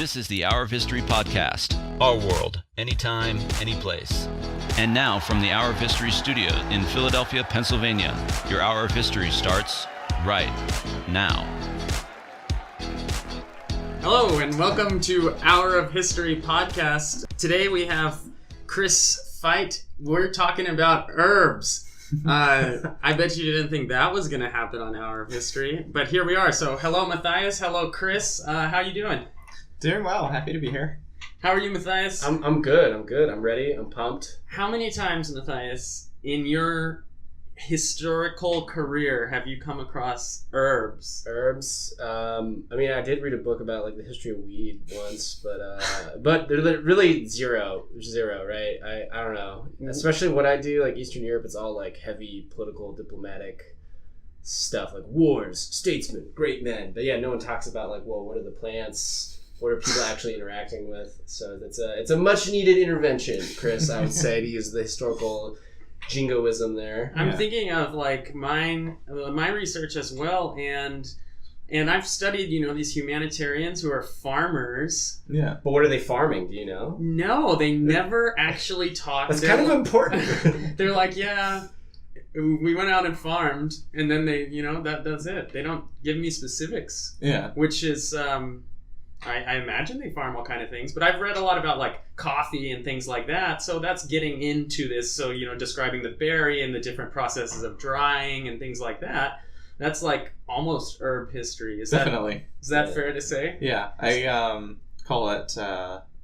This is the Hour of History podcast. Our world, anytime, anyplace. And now from the Hour of History studio in Philadelphia, Pennsylvania, your Hour of History starts right now. Hello and welcome to Hour of History podcast. Today we have Chris Fite. We're talking about herbs. I bet you didn't think that was going to happen on Hour of History, but here we are. So hello Matthias, hello Chris. How you doing? Doing well. Happy to be here. How are you, Matthias? I'm good. I'm ready. I'm pumped. How many times, Matthias, in your historical career have you come across herbs? I mean, I did read a book about like the history of weed once, but they're really zero, right? I don't know. Especially when I do like Eastern Europe, it's all like heavy political, diplomatic stuff, like wars, statesmen, great men. But yeah, no one talks about like, well, what are the plants? What are people actually interacting with? So it's a much needed intervention, Chris. I would say, to use the historical jingoism there. I'm thinking of like my research as well, and I've studied these humanitarians who are farmers. Yeah, but what are they farming? Do you know? No, they never actually talk. That's kind of important. They're like, yeah, we went out and farmed, and then they, that's it. They don't give me specifics. Yeah, which is I imagine they farm all kind of things, but I've read a lot about like coffee and things like that. So that's getting into this. So, describing the berry and the different processes of drying and things like that. That's like almost herb history. Is that fair to say? Yeah. I call it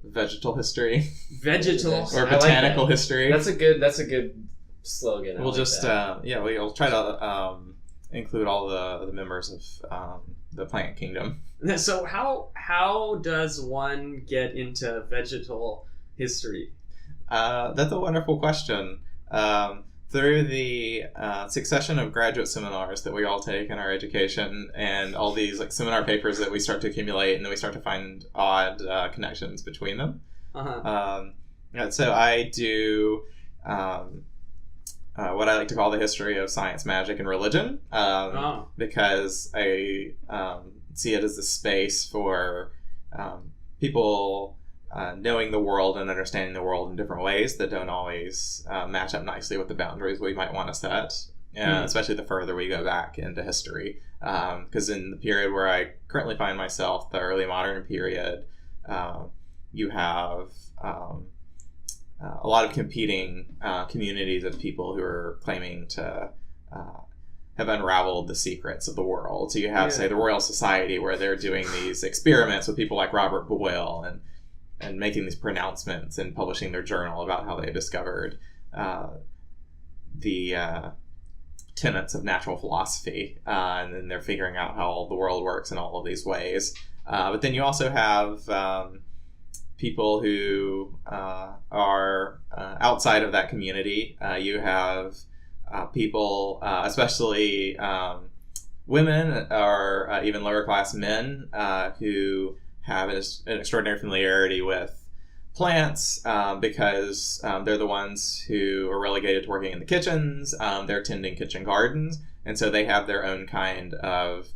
vegetal history. Vegetal or botanical history. That's a good slogan. We'll we'll try to include all the members of the plant kingdom. So how does one get into vegetal history? That's a wonderful question. Through the succession of graduate seminars that we all take in our education, and all these like seminar papers that we start to accumulate, and then we start to find odd connections between them. So I do what I like to call the history of science, magic, and religion, because I see it as a space for people knowing the world and understanding the world in different ways that don't always match up nicely with the boundaries we might want to set, especially the further we go back into history. Because in the period where I currently find myself, the early modern period, you have a lot of competing communities of people who are claiming to have unraveled the secrets of the world. So you have, say, the Royal Society, where they're doing these experiments with people like Robert Boyle and making these pronouncements and publishing their journal about how they discovered the tenets of natural philosophy. And then they're figuring out how the world works in all of these ways. But then you also have people who are outside of that community. You have people, especially women or even lower class men, who have an extraordinary familiarity with plants because they're the ones who are relegated to working in the kitchens. They're tending kitchen gardens, and so they have their own kind of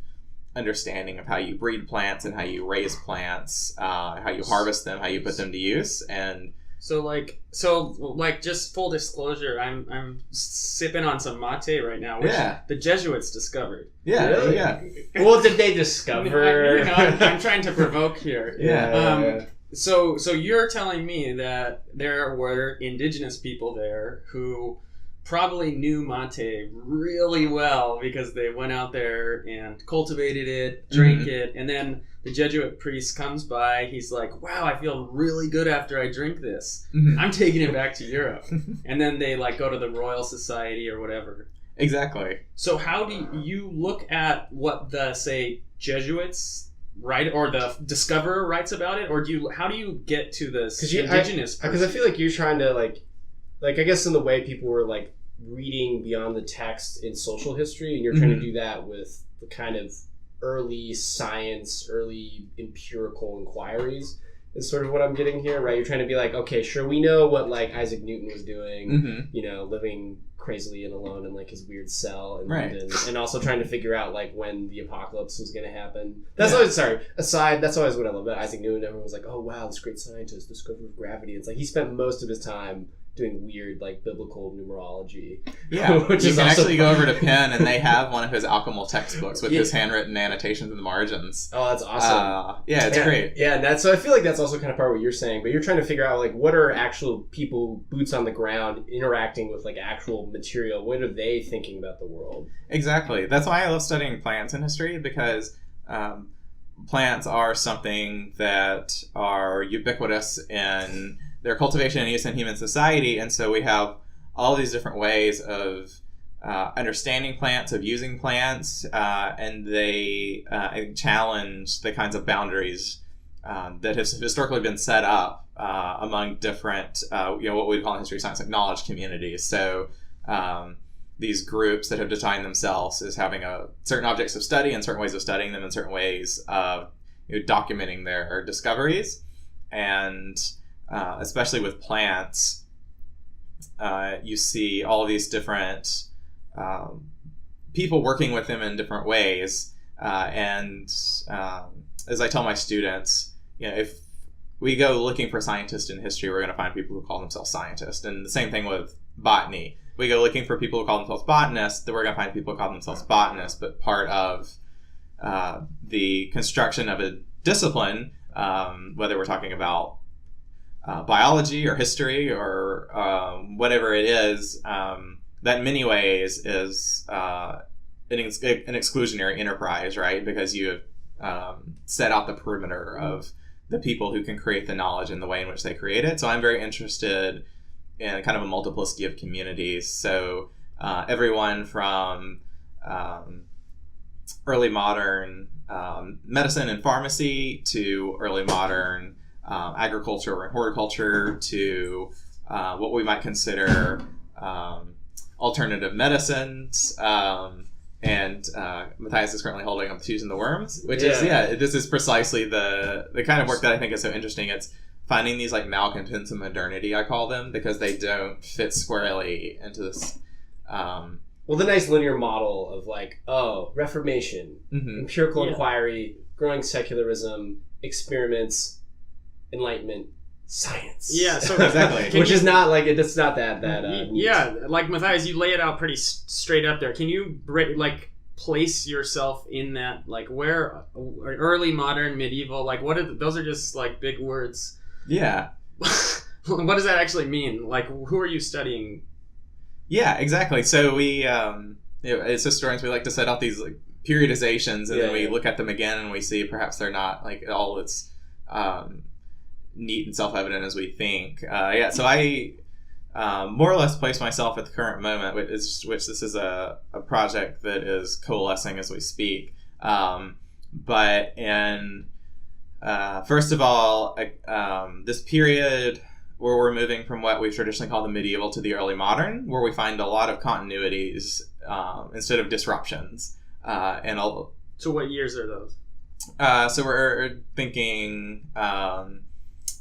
understanding of how you breed plants and how you raise plants, how you harvest them, how you put them to use. And So just full disclosure, I'm sipping on some mate right now, which the Jesuits discovered. Yeah, really? Yeah. What did they discover? I'm trying to provoke here. So you're telling me that there were indigenous people there who probably knew mate really well because they went out there and cultivated it, drank it, and then the Jesuit priest comes by. He's like, wow, I feel really good after I drink this. I'm taking it back to Europe. And then they like go to the Royal Society or whatever. Exactly. So how do you look at what the, say, Jesuits write, or the discoverer writes about it? Or how do you get to this indigenous person? Because I feel like you're trying to like I guess in the way people were like reading beyond the text in social history, and you're trying to do that with the kind of early science, early empirical inquiries is sort of what I'm getting here, right? You're trying to be like, okay, sure, we know what like Isaac Newton was doing, living crazily and alone in like his weird cell in Right. London, and also trying to figure out like when the apocalypse was going to happen. That's always that's always what I love about Isaac Newton. Everyone was like, oh wow, this great scientist, discoverer of gravity. It's like he spent most of his time doing weird like biblical numerology. Yeah, which you is can also actually go over to Penn and they have one of his alchemical textbooks with his handwritten annotations in the margins. Oh, that's awesome. Yeah, it's great. Yeah, and so I feel like that's also kind of part of what you're saying, but you're trying to figure out like what are actual people, boots on the ground, interacting with like actual material. What are they thinking about the world? Exactly. That's why I love studying plants in history, because plants are something that are ubiquitous in their cultivation and use in human society, and so we have all these different ways of understanding plants, of using plants, and they challenge the kinds of boundaries that have historically been set up among different, what we call in history science like knowledge communities. So these groups that have defined themselves as having certain objects of study and certain ways of studying them and certain ways of documenting their discoveries. And especially with plants, you see all of these different people working with them in different ways. And as I tell my students, if we go looking for scientists in history, we're going to find people who call themselves scientists. And the same thing with botany. We go looking for people who call themselves botanists, then we're going to find people who call themselves botanists. But part of the construction of a discipline, whether we're talking about biology or history or whatever it is, that in many ways is an exclusionary enterprise, right? Because you have set out the perimeter of the people who can create the knowledge and the way in which they create it. So I'm very interested in kind of a multiplicity of communities. So everyone from early modern medicine and pharmacy to early modern agriculture and horticulture to what we might consider alternative medicines. And Matthias is currently holding up the Shoes and the Worms, which is, this is precisely the kind of work that I think is so interesting. It's finding these like malcontents of modernity, I call them, because they don't fit squarely into this. Well, the nice linear model of like, Reformation, empirical inquiry, growing secularism, experiments, Enlightenment, science. Yeah, so exactly. Which is not like it's not that like Matthias, you lay it out pretty straight up there. Can you place yourself in that, like where early modern, medieval, like what are those are just like big words. Yeah. What does that actually mean? Like who are you studying? Yeah, exactly. So we as historians we like to set out these like periodizations and then we look at them again and we see perhaps they're not like all as neat and self-evident as we think. So I more or less place myself at the current moment, which this is a project that is coalescing as we speak. But in first of all, this period where we're moving from what we've traditionally called the medieval to the early modern, where we find a lot of continuities instead of disruptions. So what years are those? So we're thinking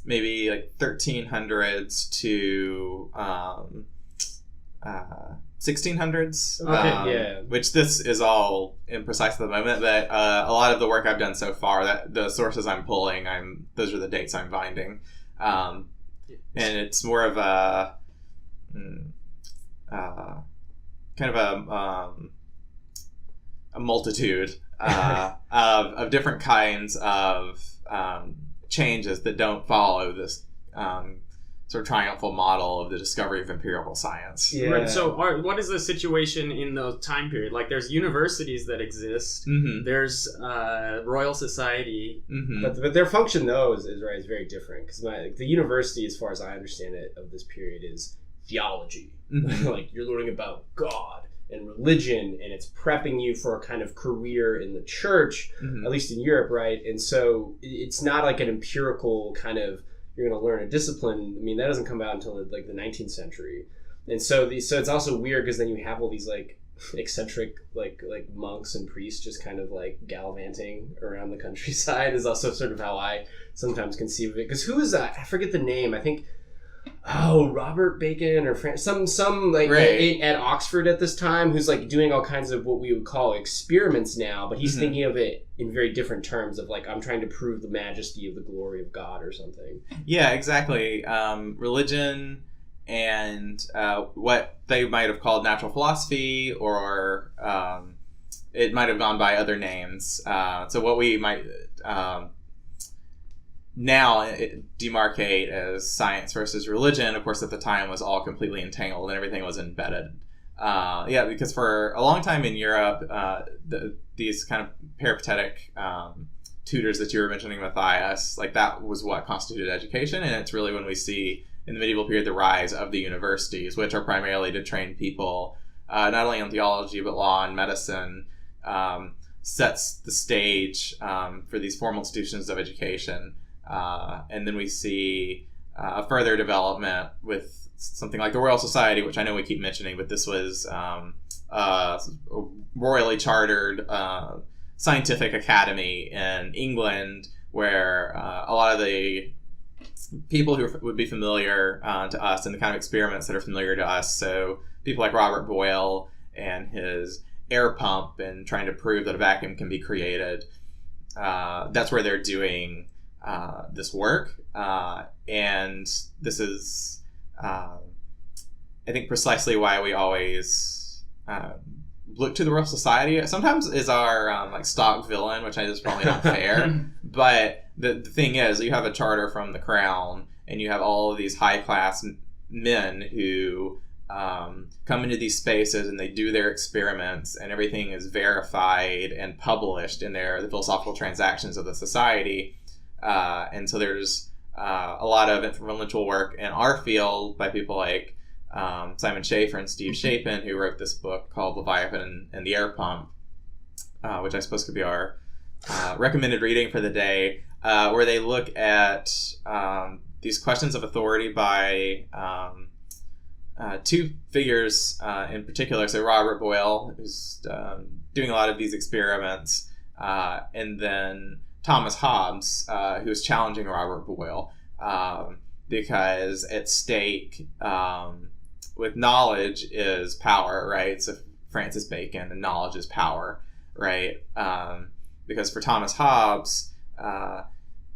maybe like 1300s to 1600s. Okay, Which this is all imprecise at the moment, but a lot of the work I've done so far, that the sources I'm pulling, those are the dates I'm finding, and it's more of a kind of a multitude of different kinds of changes that don't follow this sort of triumphal model of the discovery of empirical science. Yeah. Right. So what is the situation in the time period? Like there's universities that exist. Mm-hmm. There's Royal Society. Mm-hmm. But their function though is very different, because the university, as far as I understand it, of this period is theology. Mm-hmm. Like you're learning about God and religion, and it's prepping you for a kind of career in the church, at least in Europe, right? And so it's not like an empirical kind of, you're going to learn a discipline. I mean, that doesn't come out until like the 19th century. And so it's also weird, because then you have all these like eccentric like monks and priests just kind of like gallivanting around the countryside is also sort of how I sometimes conceive of it. Because who is that? I forget the name. I think Robert Bacon or some like at Oxford at this time, who's like doing all kinds of what we would call experiments now, but he's thinking of it in very different terms of like, I'm trying to prove the majesty of the glory of God or something. Yeah, exactly. Religion and what they might have called natural philosophy, or it might have gone by other names. So what we might now demarcate as science versus religion, of course, at the time was all completely entangled and everything was embedded. Because for a long time in Europe, these kind of peripatetic tutors that you were mentioning, Matthias, like that was what constituted education, and it's really when we see in the medieval period the rise of the universities, which are primarily to train people not only in theology but law and medicine, sets the stage for these formal institutions of education. And then we see a further development with something like the Royal Society, which I know we keep mentioning, but this was a royally chartered scientific academy in England, where a lot of the people who would be familiar to us and the kind of experiments that are familiar to us, so people like Robert Boyle and his air pump and trying to prove that a vacuum can be created, that's where they're doing this work, and this is I think precisely why we always look to the Royal Society sometimes is our like stock villain, which I think is probably not fair. But the thing is, you have a charter from the crown and you have all of these high class men who come into these spaces and they do their experiments, and everything is verified and published in the philosophical transactions of the society. And so there's a lot of influential work in our field by people like Simon Schaefer and Steve Chapin, who wrote this book called Leviathan and the Air Pump, which I suppose could be our recommended reading for the day, where they look at these questions of authority by two figures in particular. So Robert Boyle, who's doing a lot of these experiments, and then Thomas Hobbes, who is challenging Robert Boyle, because at stake with knowledge is power, right? So Francis Bacon, and knowledge is power, right? Because for Thomas Hobbes,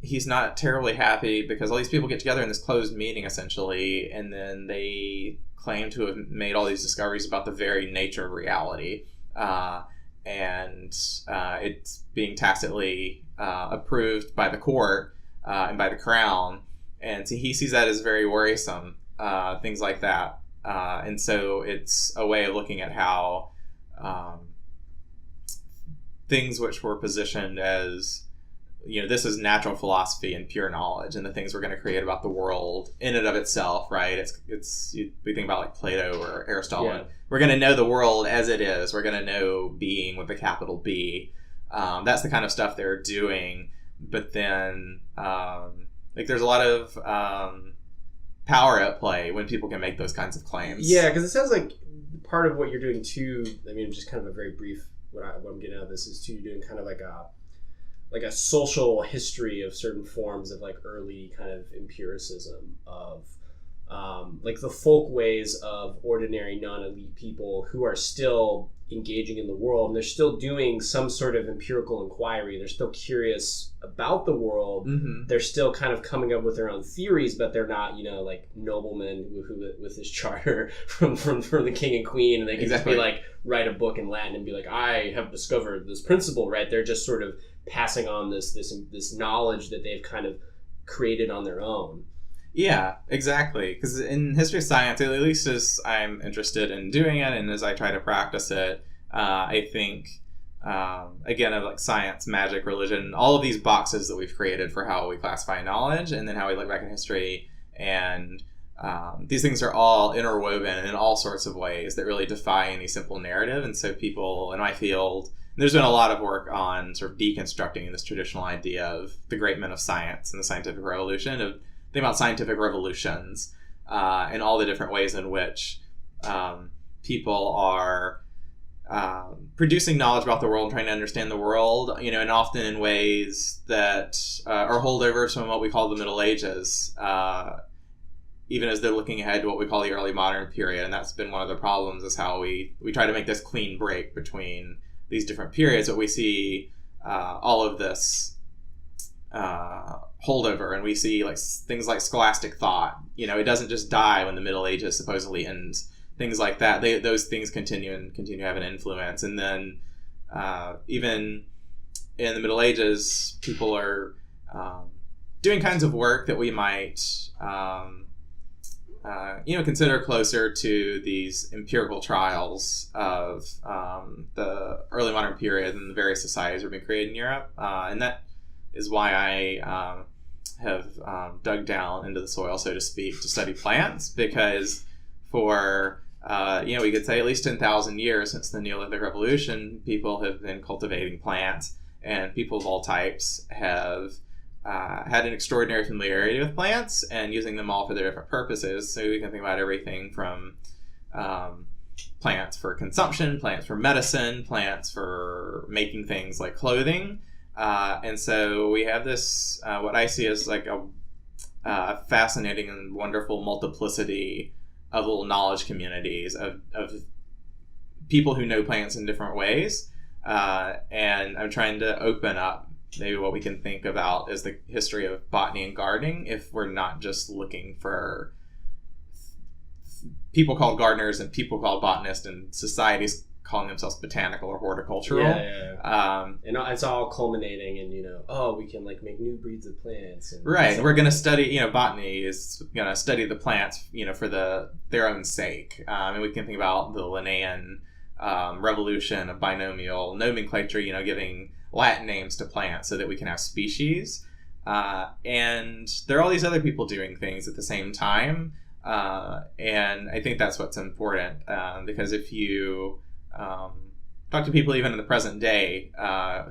he's not terribly happy because all these people get together in this closed meeting, essentially, and then they claim to have made all these discoveries about the very nature of reality. And it's being tacitly approved by the court and by the crown, and so he sees that as very worrisome, things like that. And so it's a way of looking at how things which were positioned as, this is natural philosophy and pure knowledge, and the things we're going to create about the world in and of itself, right? We think about like Plato or Aristotle. Yeah. We're going to know the world as it is. We're going to know being with a capital B. That's the kind of stuff they're doing. But then, there's a lot of power at play when people can make those kinds of claims. Yeah, because it sounds like part of what you're doing too. I mean, just kind of a very brief. What I'm getting out of this is too. You're doing kind of like a social history of certain forms of like early kind of empiricism of like the folk ways of ordinary non-elite people who are still engaging in the world, and they're still doing some sort of empirical inquiry. They're still curious about the world. Mm-hmm. They're still kind of coming up with their own theories, but they're not, like noblemen with this charter from the king and queen, and they can exactly. just be like, write a book in Latin and be like, I have discovered this principle, right? They're just sort of passing on this knowledge that they've kind of created on their own. Yeah, exactly. Because in history of science, at least as I'm interested in doing it and as I try to practice it, I think, again, of like science, magic, religion, all of these boxes that we've created for how we classify knowledge and then how we look back in history. And these things are all interwoven in all sorts of ways that really defy any simple narrative. And so people in my field, there's been a lot of work on sort of deconstructing this traditional idea of the great men of science and the scientific revolution, of think about scientific revolutions and all the different ways in which people are producing knowledge about the world and trying to understand the world, and often in ways that are holdovers from what we call the Middle Ages. even as they're looking ahead to what we call the early modern period. And that's been one of the problems, is how we try to make this clean break between these different periods, but we see all of this holdover, and we see like things like scholastic thought. It doesn't just die when the Middle Ages supposedly ends. Things like that, those things continue to have an influence. And then even in the Middle Ages, people are doing kinds of work that we might consider closer to these empirical trials of the early modern period and the various societies that have been created in Europe. And that is why I have dug down into the soil, so to speak, to study plants, because for we could say at least 10,000 years since the Neolithic Revolution, people have been cultivating plants, and people of all types have had an extraordinary familiarity with plants and using them all for their different purposes. So we can think about everything from plants for consumption, plants for medicine, plants for making things like clothing. And so we have this, what I see as like a fascinating and wonderful multiplicity of little knowledge communities of people who know plants in different ways. And I'm trying to open up maybe what we can think about as the history of botany and gardening, if we're not just looking for people called gardeners and people called botanists and societies calling themselves botanical or horticultural. And it's all culminating in, we can like make new breeds of plants. And right. We're going to study, botany is going to study the plants, for their own sake. And we can think about the Linnaean revolution of binomial nomenclature, giving Latin names to plants so that we can have species. And there are all these other people doing things at the same time. And I think that's what's important, because if you talk to people even in the present day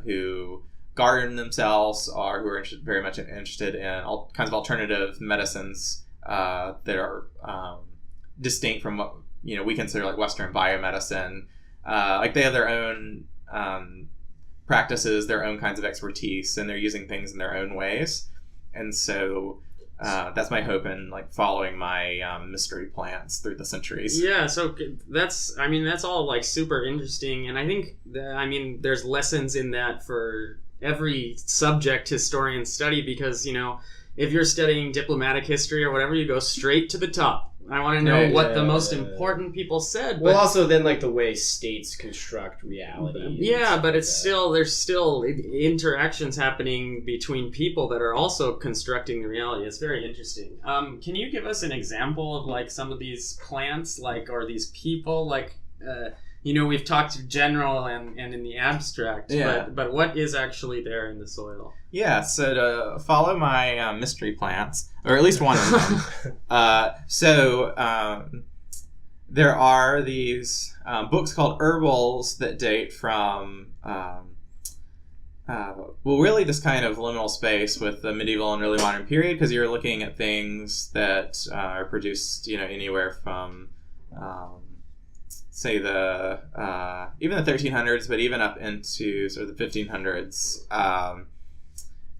who garden themselves or who are very much interested in all kinds of alternative medicines that are distinct from what we consider like Western biomedicine, like they have their own practices, their own kinds of expertise, and they're using things in their own ways. And so that's my hope in like following my mystery plants through the centuries. Yeah, so that's all like super interesting, and I think there's lessons in that for every subject historians study, because if you're studying diplomatic history or whatever, you go straight to the top. I want to know what the most important people said. Well, also then like the way states construct reality. Yeah, but it's still, there's still interactions happening between people that are also constructing the reality. It's very interesting. Can you give us an example of like some of these plants, like, or these people, like, we've talked general and in the abstract, but what is actually there in the soil? Yeah, so to follow my mystery plants, or at least one of them, there are these books called herbals that date from, really this kind of liminal space with the medieval and early modern period, because you're looking at things that are produced, anywhere from say even the 1300s, but even up into sort of the 1500s.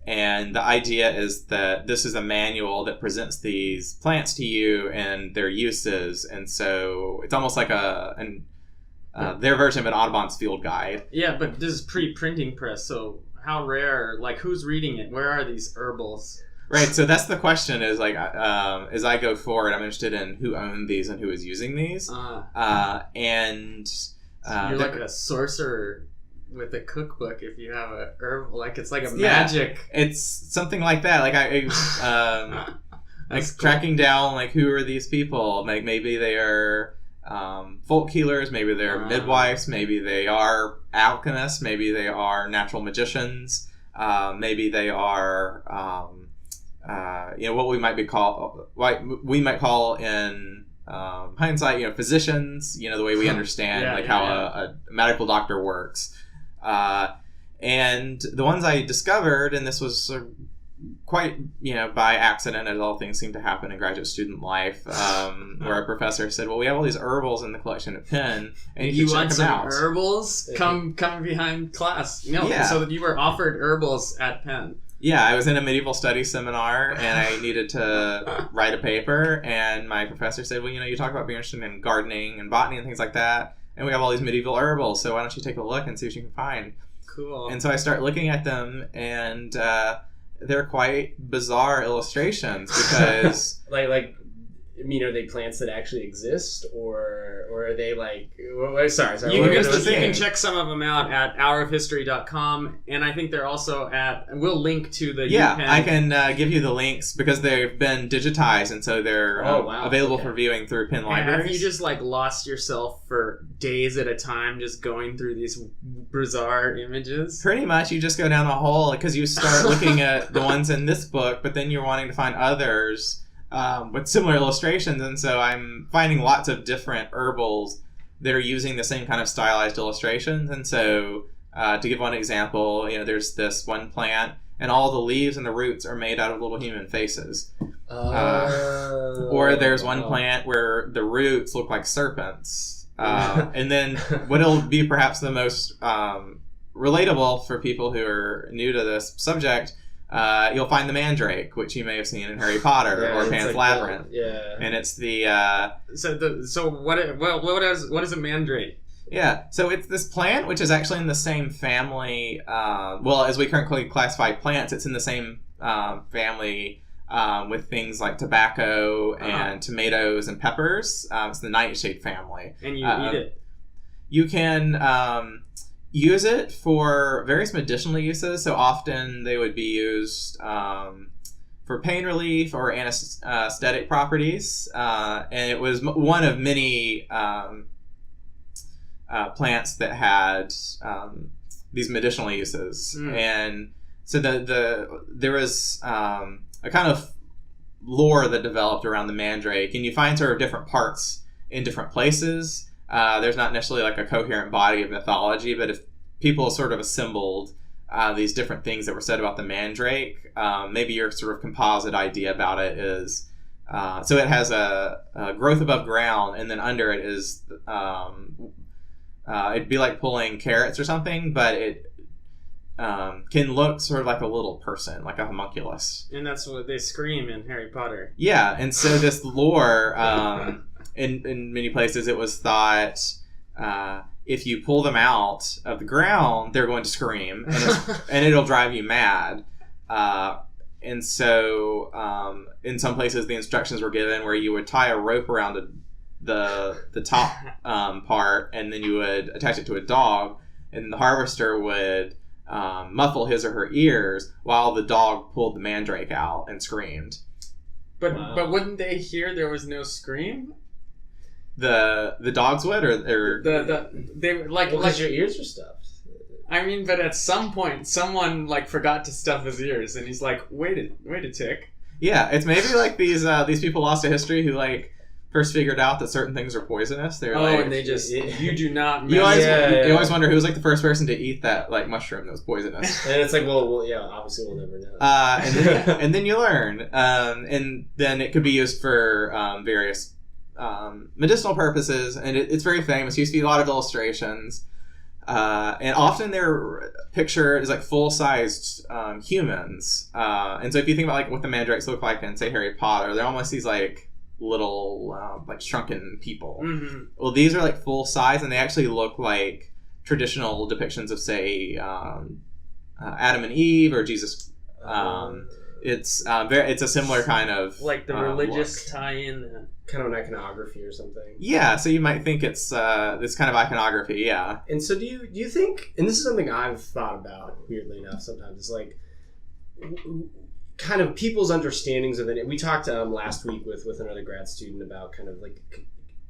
And the idea is that this is a manual that presents these plants to you and their uses. And so it's almost like their version of an Audubon's field guide. Yeah, but this is pre-printing press, so how rare, like who's reading it? Where are these herbals? Right, so that's the question, is like, as I go forward, I'm interested in who owned these and who is using these. And you're like a sorcerer with a cookbook if you have a herb, like it's like a magic. It's something like that. Like like tracking down like who are these people? Like maybe they are folk healers, maybe they're midwives, maybe they are alchemists, maybe they are natural magicians, maybe they are what we might call in hindsight, physicians, the way we understand how a medical doctor works. And the ones I discovered, and this was quite, by accident, as all things seem to happen in graduate student life, where a professor said, well, we have all these herbals in the collection at Penn, and you want some herbals? Come behind class. So that you were offered herbals at Penn. Yeah, I was in a medieval studies seminar, and I needed to write a paper, and my professor said, well, you talk about being interested in gardening and botany and things like that, and we have all these medieval herbals, so why don't you take a look and see what you can find? Cool. And so I start looking at them, and they're quite bizarre illustrations, because... are they plants that actually exist, or are they sorry. You can check some of them out at hourofhistory.com, and I think they're also we'll link to the UPenn. I can give you the links, because they've been digitized, and so they're available for viewing through Penn Libraries. Have you just lost yourself for days at a time just going through these bizarre images? Pretty much, you just go down a hole, because you start looking at the ones in this book, but then you're wanting to find others with similar illustrations, and so I'm finding lots of different herbals that are using the same kind of stylized illustrations. And so to give one example, there's this one plant, and all the leaves and the roots are made out of little human faces. Or there's one plant where the roots look like serpents. And then what will be perhaps the most relatable for people who are new to this subject, you'll find the Mandrake, which you may have seen in Harry Potter or Pan's Labyrinth. And it's the So what is a Mandrake? Yeah, so it's this plant which is actually in the same family. As we currently classify plants, it's in the same family with things like tobacco and tomatoes and peppers. It's the nightshade family. And you eat it. You can use it for various medicinal uses. So often they would be used for pain relief or anesthetic properties. And it was one of many plants that had these medicinal uses. And so there was a kind of lore that developed around the Mandrake, and you find sort of different parts in different places. There's not necessarily a coherent body of mythology, but if people sort of assembled these different things that were said about the Mandrake, maybe your sort of composite idea about it is, so it has a growth above ground, and then under it is, it'd be like pulling carrots or something, but it can look sort of like a little person, like a homunculus. And that's what they scream in Harry Potter. Yeah, and so this lore, in many places it was thought if you pull them out of the ground, they're going to scream, and it'll drive you mad. And so in some places the instructions were given where you would tie a rope around the top part, and then you would attach it to a dog, and the harvester would muffle his or her ears while the dog pulled the Mandrake out and screamed. But wouldn't they hear there was no scream? The dogs would, or they because your ears are stuffed. I mean, but at some point, someone forgot to stuff his ears, and he's like, "Wait a tick." Yeah, it's maybe these people lost to history who first figured out that certain things are poisonous. They're and they just you do not. You always wonder who was the first person to eat that mushroom that was poisonous. And it's obviously we'll never know. And then you learn, and then it could be used for various medicinal purposes, and it's very famous. You see a lot of illustrations, and often they're pictured as full-sized humans. And so if you think about what the Madrakes look like in, say, Harry Potter, they're almost these little shrunken people. Mm-hmm. Well, these are full size, and they actually look like traditional depictions of, say, Adam and Eve or Jesus. It's a similar kind of the religious tie-in, kind of an iconography or something. Yeah, so you might think it's this kind of iconography. Yeah. And so do you think? And this is something I've thought about, weirdly enough. Sometimes it's kind of people's understandings of it. We talked last week with another grad student about kind of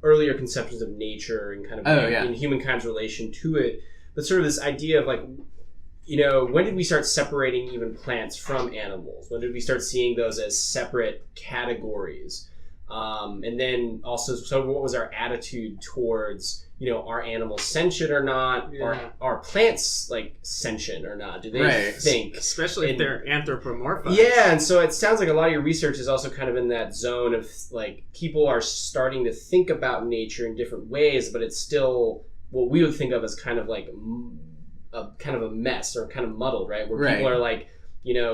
earlier conceptions of nature and kind of in humankind's relation to it, but sort of this idea of when did we start separating even plants from animals? When did we start seeing those as separate categories? And then also, so what was our attitude towards, are animals sentient or not? Yeah. Are plants sentient or not? Do they think? Especially if they're anthropomorphized. Yeah, and so it sounds like a lot of your research is also kind of in that zone of people are starting to think about nature in different ways, but it's still what we would think of as kind of a mess or kind of muddled, right? Where people are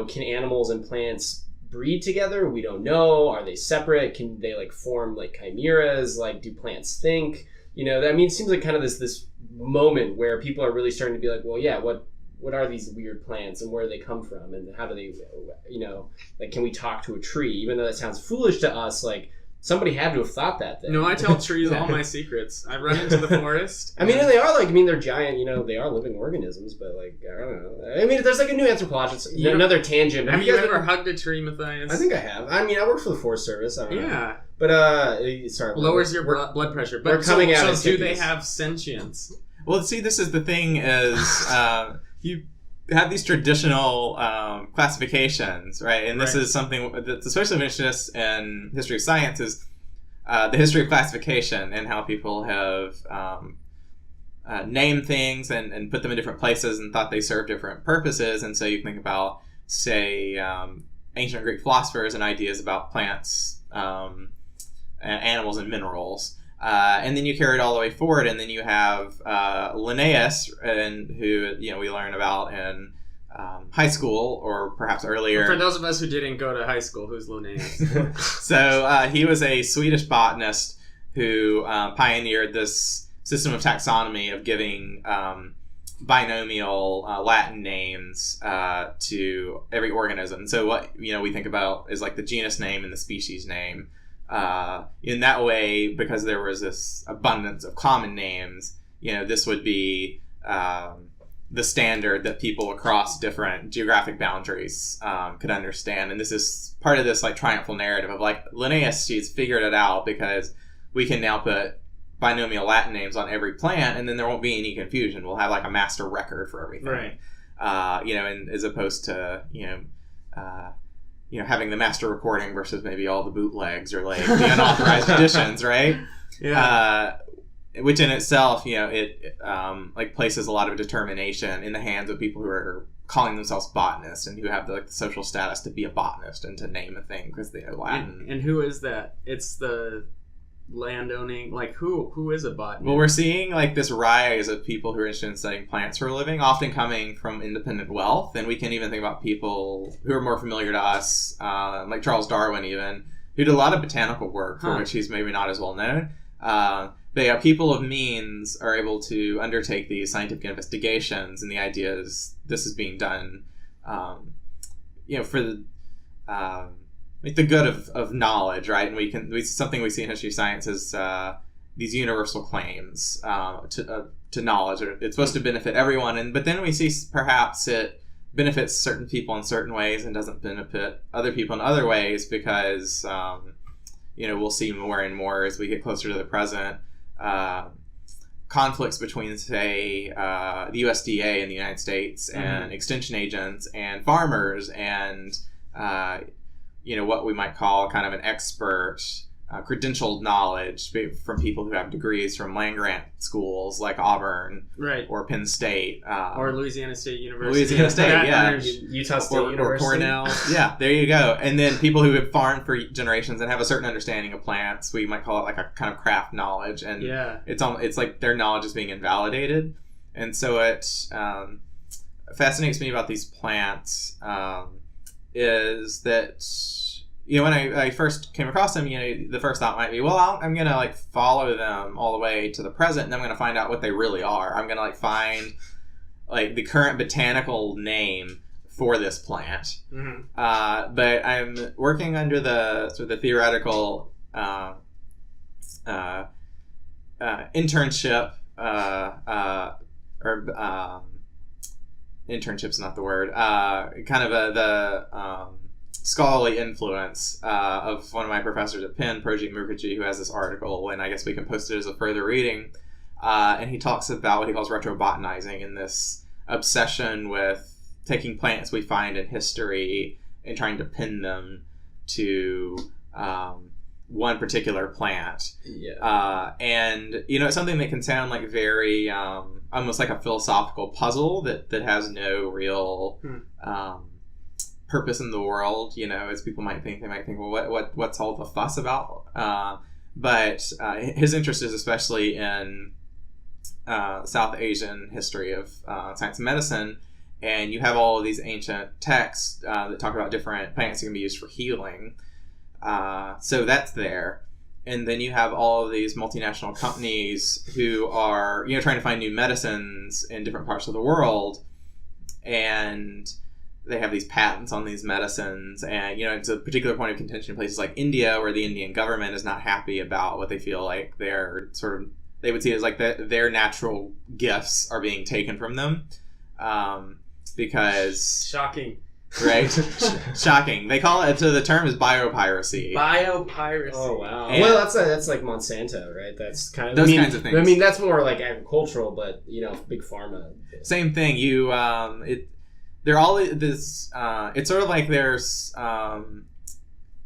can animals and plants breed together? We don't know. Are they separate? Can they like form like chimeras? Like, do plants think? It seems like kind of this moment where people are really starting to be like, well, yeah, what are these weird plants and where do they come from and how do they, like, can we talk to a tree? Even though that sounds foolish to us, like somebody had to have thought that thing. No, I tell trees all my secrets. I run into the forest. They are they're giant, they are living organisms, but like, I don't know. There's like a new anthropologist, another tangent. Have you ever hugged a tree, Matthias? I think I have. I work for the Forest Service. I don't know. But, sorry. Lowers your blood pressure. But we're coming out. So do they have sentience? Well, see, this is the thing is you have these traditional classifications, right? And this is something that's especially of interest in history of science is the history of classification and how people have named things and put them in different places and thought they served different purposes. And so you think about, say, ancient Greek philosophers and ideas about plants, animals, and minerals. And then you carry it all the way forward, and then you have Linnaeus, who we learn about in high school or perhaps earlier. For those of us who didn't go to high school, who's Linnaeus? So he was a Swedish botanist who pioneered this system of taxonomy of giving binomial Latin names to every organism. So what we think about is like the genus name and the species name. In that way, because there was this abundance of common names, this would be the standard that people across different geographic boundaries could understand. And this is part of this like triumphal narrative of like Linnaeus, she's figured it out because we can now put binomial Latin names on every plant, and then there won't be any confusion. We'll have like a master record for everything, right? And as opposed to having the master recording versus maybe all the bootlegs or like the unauthorized editions, right? Yeah. Which in itself, it like places a lot of determination in the hands of people who are calling themselves botanists and who have the social status to be a botanist and to name a thing because they know Latin. And who is that? It's the landowning, like who is a botanist? Well, we're seeing like this rise of people who are interested in studying plants for a living, often coming from independent wealth. And we can even think about people who are more familiar to us, like Charles Darwin even, who did a lot of botanical work for which he's maybe not as well known. But yeah, people of means are able to undertake these scientific investigations, and the idea is this is being done for the like the good of knowledge, right? And something we see in history of science is these universal claims to knowledge. It's supposed to benefit everyone, but then we see perhaps it benefits certain people in certain ways and doesn't benefit other people in other ways because we'll see more and more as we get closer to the present conflicts between, say, the USDA in the United States and extension agents and farmers and what we might call kind of an expert, credentialed knowledge from people who have degrees from land-grant schools like Auburn, right, or Penn State, or Louisiana State University. Louisiana State, yeah, Utah State University, or Cornell. Yeah, there you go. And then people who have farmed for generations and have a certain understanding of plants. We might call it like a kind of craft knowledge, and it's like their knowledge is being invalidated. And so it fascinates me about these plants. Is that when I first came across them, the first thought might be, well, I'm gonna like follow them all the way to the present, and I'm gonna find out what they really are. I'm gonna like find like the current botanical name for this plant. But I'm working under the sort of the theoretical internship internship's not the word, kind of the scholarly influence of one of my professors at Penn, Projit Mukherjee, who has this article, and I guess we can post it as a further reading, and he talks about what he calls retrobotanizing and this obsession with taking plants we find in history and trying to pin them to one particular plant. And it's something that can sound like very almost like a philosophical puzzle that has no real purpose in the world, as people might think. They might think, well, what's all the fuss about? But his interest is especially in South Asian history of science and medicine, and you have all of these ancient texts that talk about different plants that can be used for healing. So that's there. And then you have all of these multinational companies who are, trying to find new medicines in different parts of the world. And they have these patents on these medicines. And, it's a particular point of contention in places like India, where the Indian government is not happy about what they feel like they would see as like their natural gifts are being taken from them. Because... Shocking. Right? Shocking. They call it, so the term is biopiracy. Biopiracy. Oh, wow. And well, that's like Monsanto, right? That's kind of... Those kinds of things. I mean, that's more like agricultural, but, big pharma. Same thing. They're all this... it's sort of like there's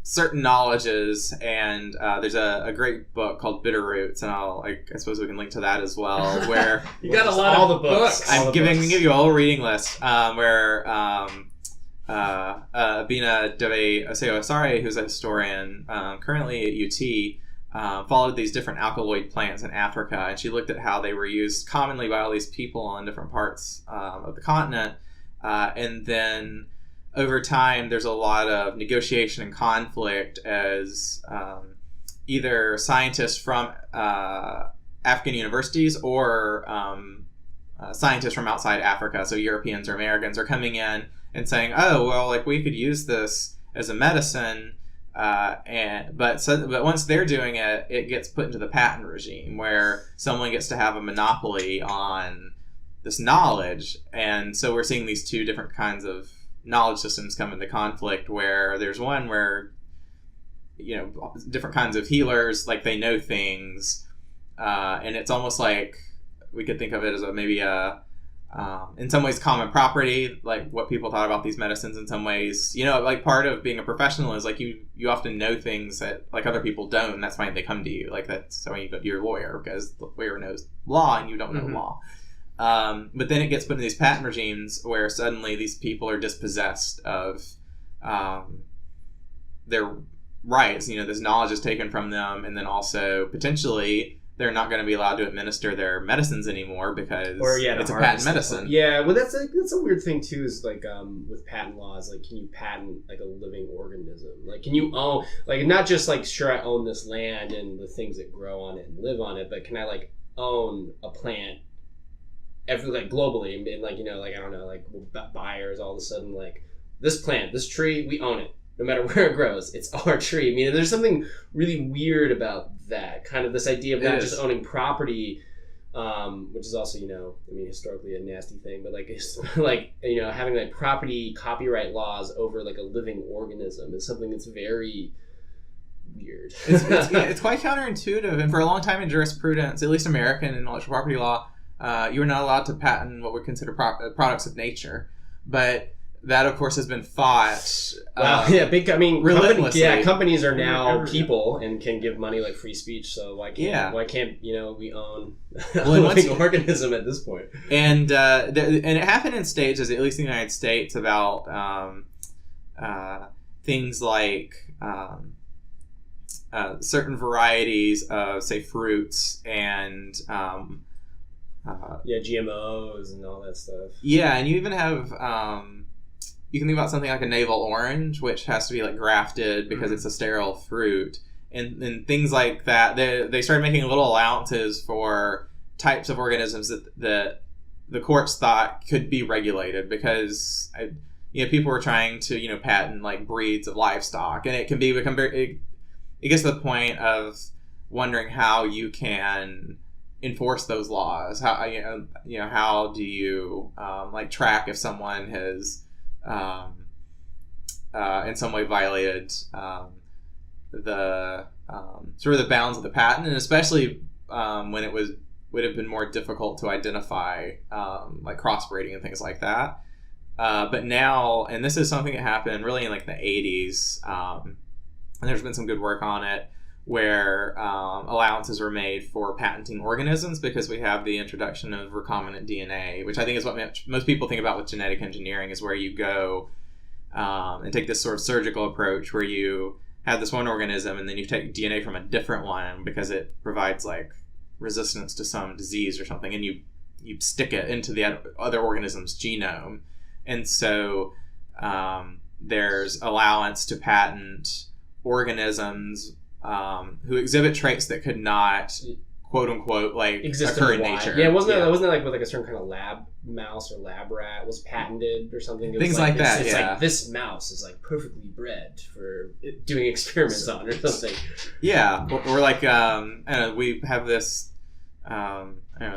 certain knowledges, and there's a great book called Bitter Roots, and I suppose we can link to that as well, where... You got a lot of the books. I'm giving you a whole reading list, where... Bina Deve Oseosare, who's a historian currently at UT, followed these different alkaloid plants in Africa, and she looked at how they were used commonly by all these people in different parts of the continent. And then over time, there's a lot of negotiation and conflict as either scientists from African universities or scientists from outside Africa, so Europeans or Americans, are coming in and saying, oh, well, like, we could use this as a medicine, but once they're doing it, it gets put into the patent regime, where someone gets to have a monopoly on this knowledge. And so we're seeing these two different kinds of knowledge systems come into conflict, where there's one where, different kinds of healers, like, they know things, and it's almost like we could think of it as maybe in some ways common property, like what people thought about these medicines. In some ways, like, part of being a professional is like you often know things that like other people don't, and that's why they come to you. Like, that's why you go to your lawyer, because the lawyer knows law and you don't know law. But then it gets put in these patent regimes where suddenly these people are dispossessed of their rights. This knowledge is taken from them, and then also potentially they're not going to be allowed to administer their medicines anymore because it's a patent medicine. Yeah, well, that's a weird thing too. Is like with patent laws, like, can you patent like a living organism? Like, can you own, like, not just like, sure, I own this land and the things that grow on it and live on it, but can I like own a plant globally, and like, like, I don't know, like, buyers all of a sudden, like, this plant, this tree, we own it. No matter where it grows, it's our tree. I mean, there's something really weird about that, kind of this idea of not just owning property, which is also, historically a nasty thing, but like, it's like, having like property copyright laws over like a living organism is something that's very weird. It's quite counterintuitive, and for a long time in jurisprudence, at least American intellectual property law, you were not allowed to patent what we consider products of nature, but that, of course, has been fought. Relentlessly. Companies are now people and can give money like free speech. So why can't we own a living organism at this point? And it happened in stages, at least in the United States, about things like certain varieties of, say, fruits and GMOs and all that stuff. Yeah, and you even have. You can think about something like a navel orange, which has to be like grafted because it's a sterile fruit, and things like that. They started making little allowances for types of organisms that the courts thought could be regulated, because people were trying to patent like breeds of livestock, and it can become very. It gets to the point of wondering how you can enforce those laws. How how do you like track if someone has in some way violated the sort of the bounds of the patent, and especially when it would have been more difficult to identify like crossbreeding and things like that. But now, and this is something that happened really in like the 80s, and there's been some good work on it, where allowances were made for patenting organisms, because we have the introduction of recombinant DNA, which I think is what most people think about with genetic engineering, is where you go and take this sort of surgical approach where you have this one organism and then you take DNA from a different one because it provides like resistance to some disease or something, and you stick it into the other organism's genome. And so there's allowance to patent organisms who exhibit traits that could not, quote unquote, like occur in nature. Yeah, wasn't that like with like a certain kind of lab mouse or lab rat was patented or something? It Things was like that. It's yeah. like this mouse is like perfectly bred for doing experiments on or something. Yeah, or like I don't know, we have this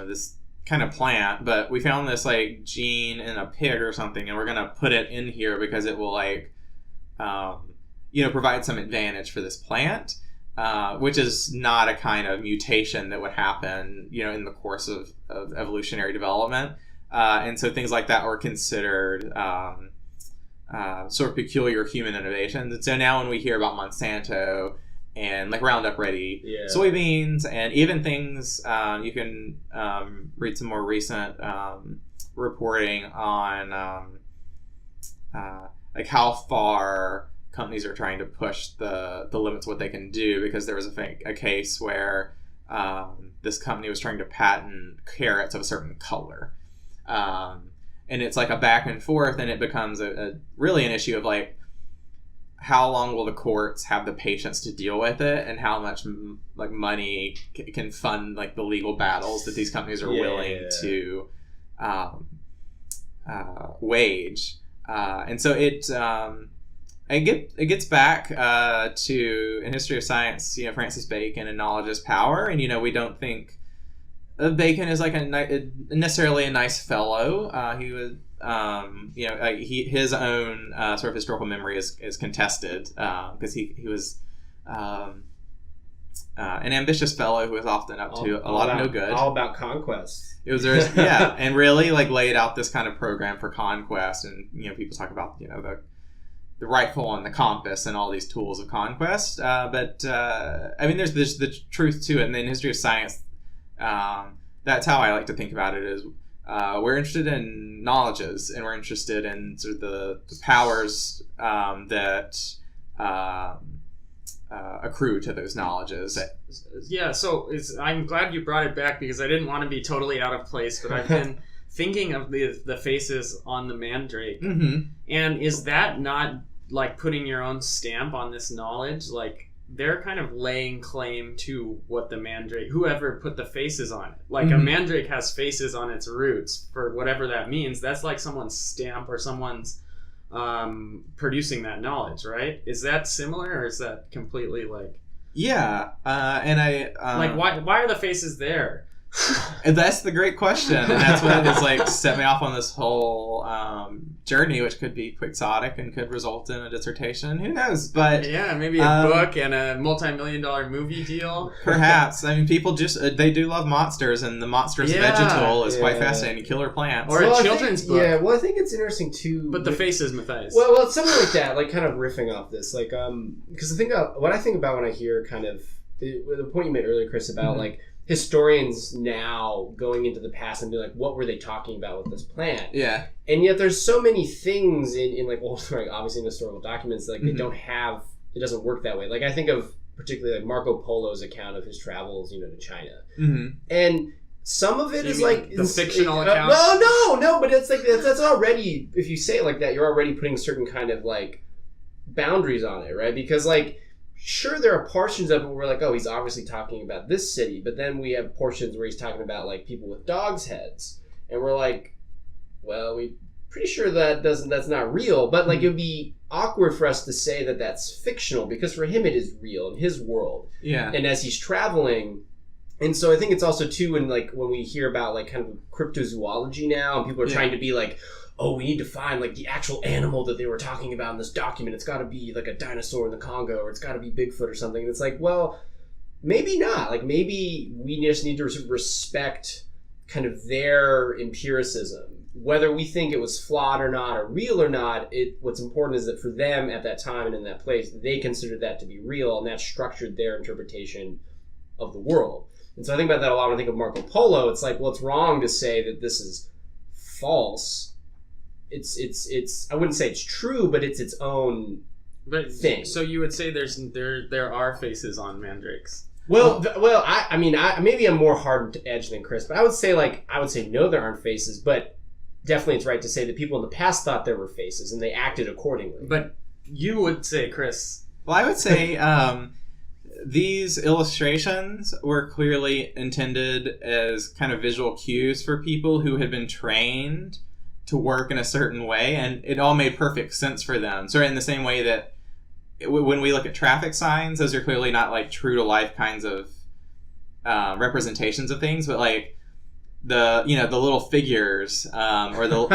this kind of plant, but we found this like gene in a pig or something, and we're gonna put it in here because it will like provide some advantage for this plant. Which is not a kind of mutation that would happen, in the course of evolutionary development. And so things like that were considered sort of peculiar human innovations. And so now when we hear about Monsanto and like Roundup Ready soybeans, and even things, you can read some more recent reporting on like how far companies are trying to push the limits of what they can do, because there was a case where this company was trying to patent carrots of a certain color. And it's like a back and forth, and it becomes really an issue of like, how long will the courts have the patience to deal with it, and how much like money can fund like the legal battles that these companies are willing to wage. And so it gets back to, in history of science, Francis Bacon and knowledge is power, and we don't think of Bacon as like necessarily a nice fellow. He was, his own sort of historical memory is contested because he was an ambitious fellow who was often up to a lot of no good. All about conquest. It was and really like laid out this kind of program for conquest, and people talk about the rifle and the compass and all these tools of conquest. But I mean, there's the truth to it. And in history of science, that's how I like to think about it, is we're interested in knowledges, and we're interested in sort of the powers that accrue to those knowledges. Yeah, so I'm glad you brought it back, because I didn't want to be totally out of place, but I've been thinking of the faces on the Mandrake. Mm-hmm. And is that not like putting your own stamp on this knowledge? Like, they're kind of laying claim to what the Mandrake, whoever put the faces on it. Like, a Mandrake has faces on its roots, for whatever that means. That's like someone's stamp, or someone's producing that knowledge, right? Is that similar, or is that completely like... Yeah, and I... like, why are the faces there? And that's the great question, and that's what has like set me off on this whole journey, which could be quixotic and could result in a dissertation. Who knows? But yeah, maybe a book and a multi-million-dollar movie deal. Perhaps. I mean, people they do love monsters, and the monstrous vegetal is quite fascinating. Killer plants, or a children's book. Yeah, well, I think it's interesting too. But the face is Matthias. Well, it's something like that, like kind of riffing off this, like because what I think about when I hear kind of the point you made earlier, Chris, about like historians now going into the past and being like, what were they talking about with this plant? Yeah. And yet there's so many things in like, well, like obviously in historical documents, like they don't have, it doesn't work that way. Like I think of particularly like Marco Polo's account of his travels, to China. Mm-hmm. And some of it is like the fictional account. No, but it's like that's already, if you say it like that, you're already putting certain kind of like boundaries on it, right? Because like, sure, there are portions of it where we're like, oh, he's obviously talking about this city, but then we have portions where he's talking about like people with dogs' heads, and we're like, well, we're pretty sure that's not real, but like it would be awkward for us to say that that's fictional, because for him it is real in his world. Yeah. And as he's traveling, and so I think it's also too when we hear about like kind of cryptozoology now, and people are trying to be like, oh, we need to find like the actual animal that they were talking about in this document. It's got to be like a dinosaur in the Congo, or it's got to be Bigfoot or something. And it's like, well, maybe not. Like maybe we just need to respect kind of their empiricism, whether we think it was flawed or not, or real or not. What's important is that for them at that time and in that place, they considered that to be real, and that structured their interpretation of the world. And so I think about that a lot when I think of Marco Polo. It's like, well, it's wrong to say that this is false. It's I wouldn't say it's true, but it's its own thing. So you would say there are faces on mandrakes. Well, I mean, maybe I'm more hard edged than Chris, but I would say no, there aren't faces, but definitely it's right to say that people in the past thought there were faces and they acted accordingly. But you would say, Chris... Well, I would say these illustrations were clearly intended as kind of visual cues for people who had been trained to work in a certain way, and it all made perfect sense for them. So in the same way that when we look at traffic signs, those are clearly not like true to life kinds of representations of things, but like the little figures or the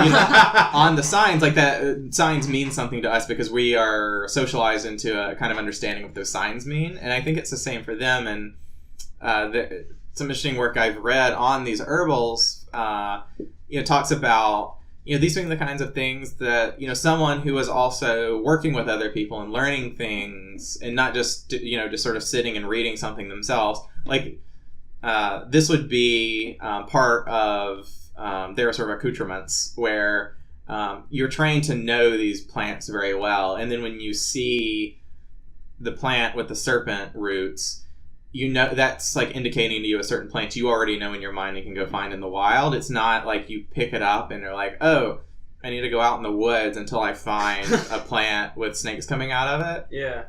on the signs, like that signs mean something to us because we are socialized into a kind of understanding of what those signs mean. And I think it's the same for them. And some interesting work I've read on these herbals talks about these being the kinds of things that someone who is also working with other people and learning things and not just just sort of sitting and reading something themselves, like this would be part of their sort of accoutrements where you're trained to know these plants very well. And then when you see the plant with the serpent roots, that's like indicating to you a certain plant you already know in your mind and can go find in the wild. It's not like you pick it up and you're like, oh, I need to go out in the woods until I find a plant with snakes coming out of it. Yeah.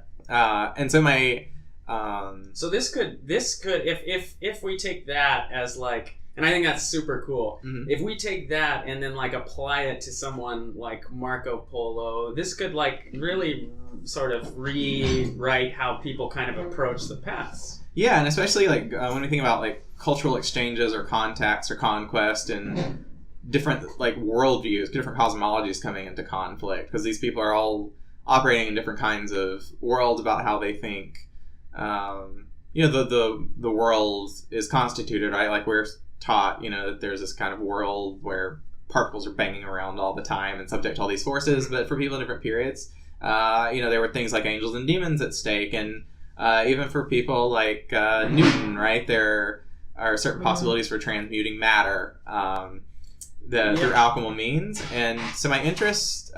And so my... so this could if we take that as like, and I think that's super cool. Mm-hmm. If we take that and then like apply it to someone like Marco Polo, this could like really sort of rewrite how people kind of approach the past. Yeah, and especially like when we think about like cultural exchanges or contacts or conquest and different like worldviews, different cosmologies coming into conflict, because these people are all operating in different kinds of worlds about how they think the world is constituted, right? Like we're taught, that there's this kind of world where particles are banging around all the time and subject to all these forces. But for people in different periods, there were things like angels and demons at stake. And even for people like Newton, right, there are certain possibilities for transmuting matter through alchemical means. And so my interest...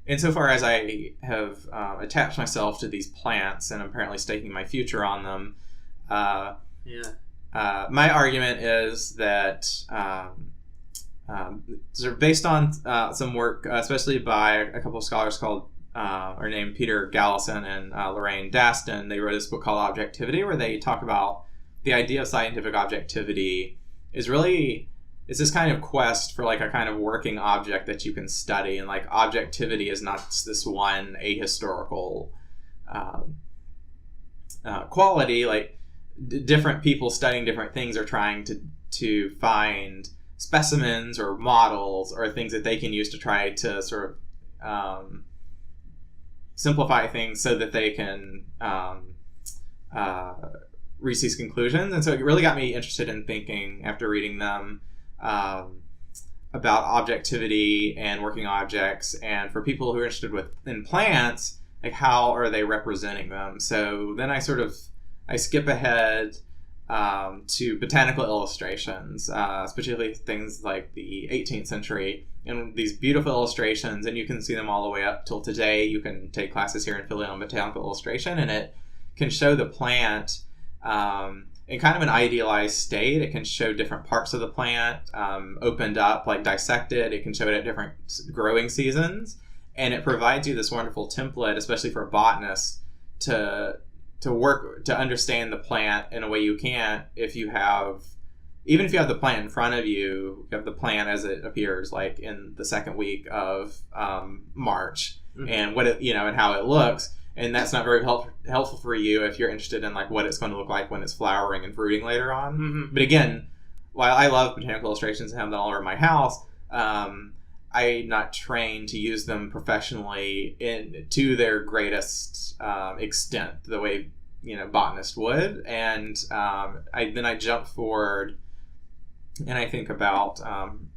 insofar as I have attached myself to these plants and apparently staking my future on them, my argument is that sort of based on some work, especially by a couple of scholars named Peter Gallison and Lorraine Daston, they wrote this book called Objectivity, where they talk about the idea of scientific objectivity it's this kind of quest for like a kind of working object that you can study, and like objectivity is not this one ahistorical quality. Like different people studying different things are trying to find specimens or models or things that they can use to try to sort of simplify things so that they can reach these conclusions. And so it really got me interested in thinking after reading them about objectivity and working objects, and for people who are interested in plants, like how are they representing them. So then I skip ahead to botanical illustrations, particularly things like the 18th century, and these beautiful illustrations, and you can see them all the way up till today. You can take classes here in Philly on botanical illustration, and it can show the plant in kind of an idealized state. It can show different parts of the plant opened up, like dissected. It can show it at different growing seasons, and it provides you this wonderful template, especially for a botanist, to work to understand the plant in a way you can't if you have the plant in front of you. You have the plant as it appears, like in the second week of March, and what it and how it looks. And that's not very helpful for you if you're interested in like what it's going to look like when it's flowering and fruiting later on. Mm-hmm. But again, while I love botanical illustrations and have them all over my house, I'm not trained to use them professionally to their greatest extent, the way botanists would. And I jump forward and I think about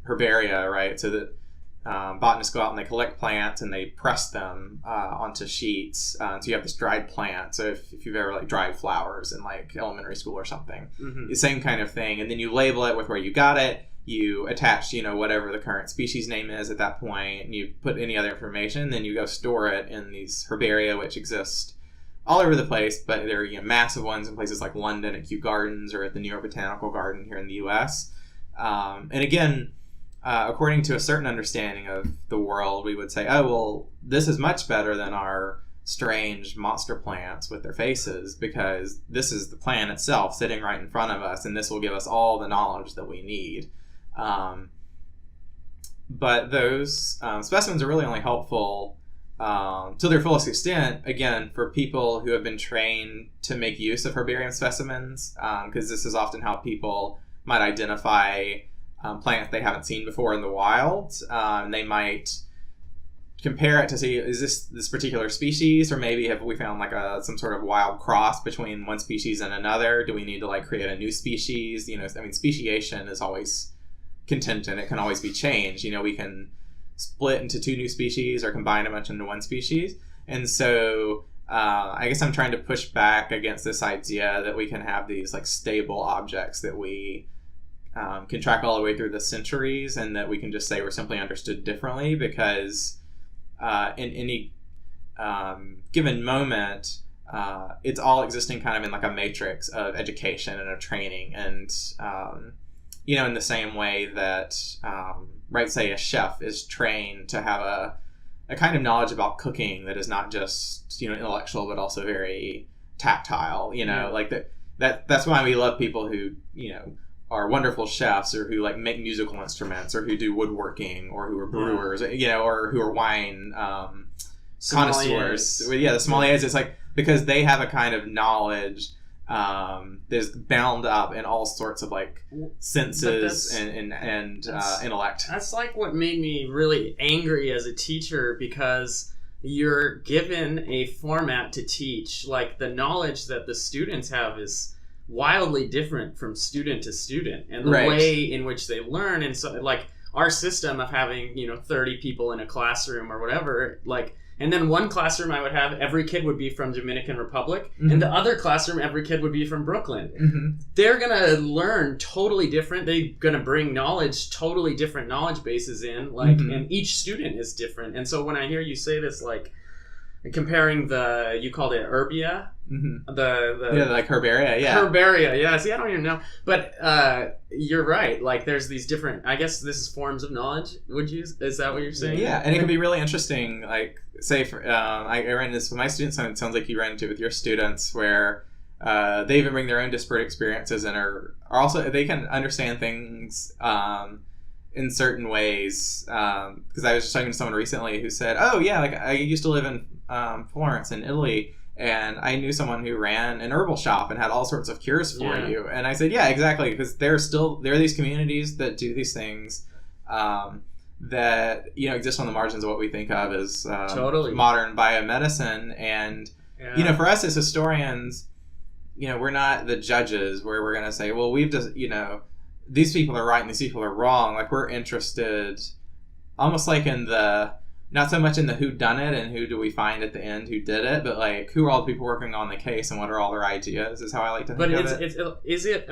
herbaria, right? So that botanists go out and they collect plants and they press them onto sheets. So you have this dried plant. So if you've ever like dried flowers in like elementary school or something, the same kind of thing. And then you label it with where you got it. You attach, whatever the current species name is at that point, and you put any other information. Then you go store it in these herbaria, which exist all over the place. But there are massive ones in places like London at Kew Gardens or at the New York Botanical Garden here in the U.S. And again, according to a certain understanding of the world, we would say, oh, well, this is much better than our strange monster plants with their faces, because this is the plant itself sitting right in front of us, and this will give us all the knowledge that we need. But those specimens are really only helpful to their fullest extent, again, for people who have been trained to make use of herbarium specimens, because this is often how people might identify plants they haven't seen before in the wild. They might compare it to see, is this particular species, or maybe have we found like some sort of wild cross between one species and another? Do we need to like create a new species? I mean, speciation is always contingent. It can always be changed. We can split into two new species or combine a bunch into one species. And so I guess I'm trying to push back against this idea that we can have these like stable objects that we can track all the way through the centuries, and that we can just say we're simply understood differently, because in any given moment, it's all existing kind of in like a matrix of education and of training, and in the same way that say a chef is trained to have a kind of knowledge about cooking that is not just intellectual but also very tactile. Like that's why we love people who are wonderful chefs, or who like make musical instruments, or who do woodworking, or who are brewers, or who are wine connoisseurs. The sommeliers. It's like, because they have a kind of knowledge that's bound up in all sorts of like senses and intellect. That's like what made me really angry as a teacher, because you're given a format to teach. Like, the knowledge that the students have is wildly different from student to student, and the way in which they learn. And so like our system of having 30 people in a classroom or whatever, like, and then one classroom I would have, every kid would be from Dominican Republic, and the other classroom every kid would be from Brooklyn. They're gonna learn totally different. They're gonna bring knowledge, totally different knowledge bases in, like, and each student is different. And so when I hear you say this, like comparing you called it herbia, like herbaria, herbaria, see, I don't even know, but you're right, like there's these different, I guess this is forms of knowledge, is that what you're saying? And it can be really interesting, like say for I ran this with my students, and it sounds like you ran into it with your students, where they even bring their own disparate experiences, and are also, they can understand things in certain ways, because I was just talking to someone recently who said, oh yeah, like I used to live in Florence in Italy, and I knew someone who ran an herbal shop and had all sorts of cures for you. And I said, yeah, exactly, because there are these communities that do these things that exist on the margins of what we think of as modern biomedicine. And for us as historians, we're not the judges where we're going to say, well, we've just these people are right and these people are wrong. Like, we're interested almost like in not so much in the who done it and who do we find at the end who did it, but like, who are all the people working on the case and what are all their ideas, is how I like to think of it.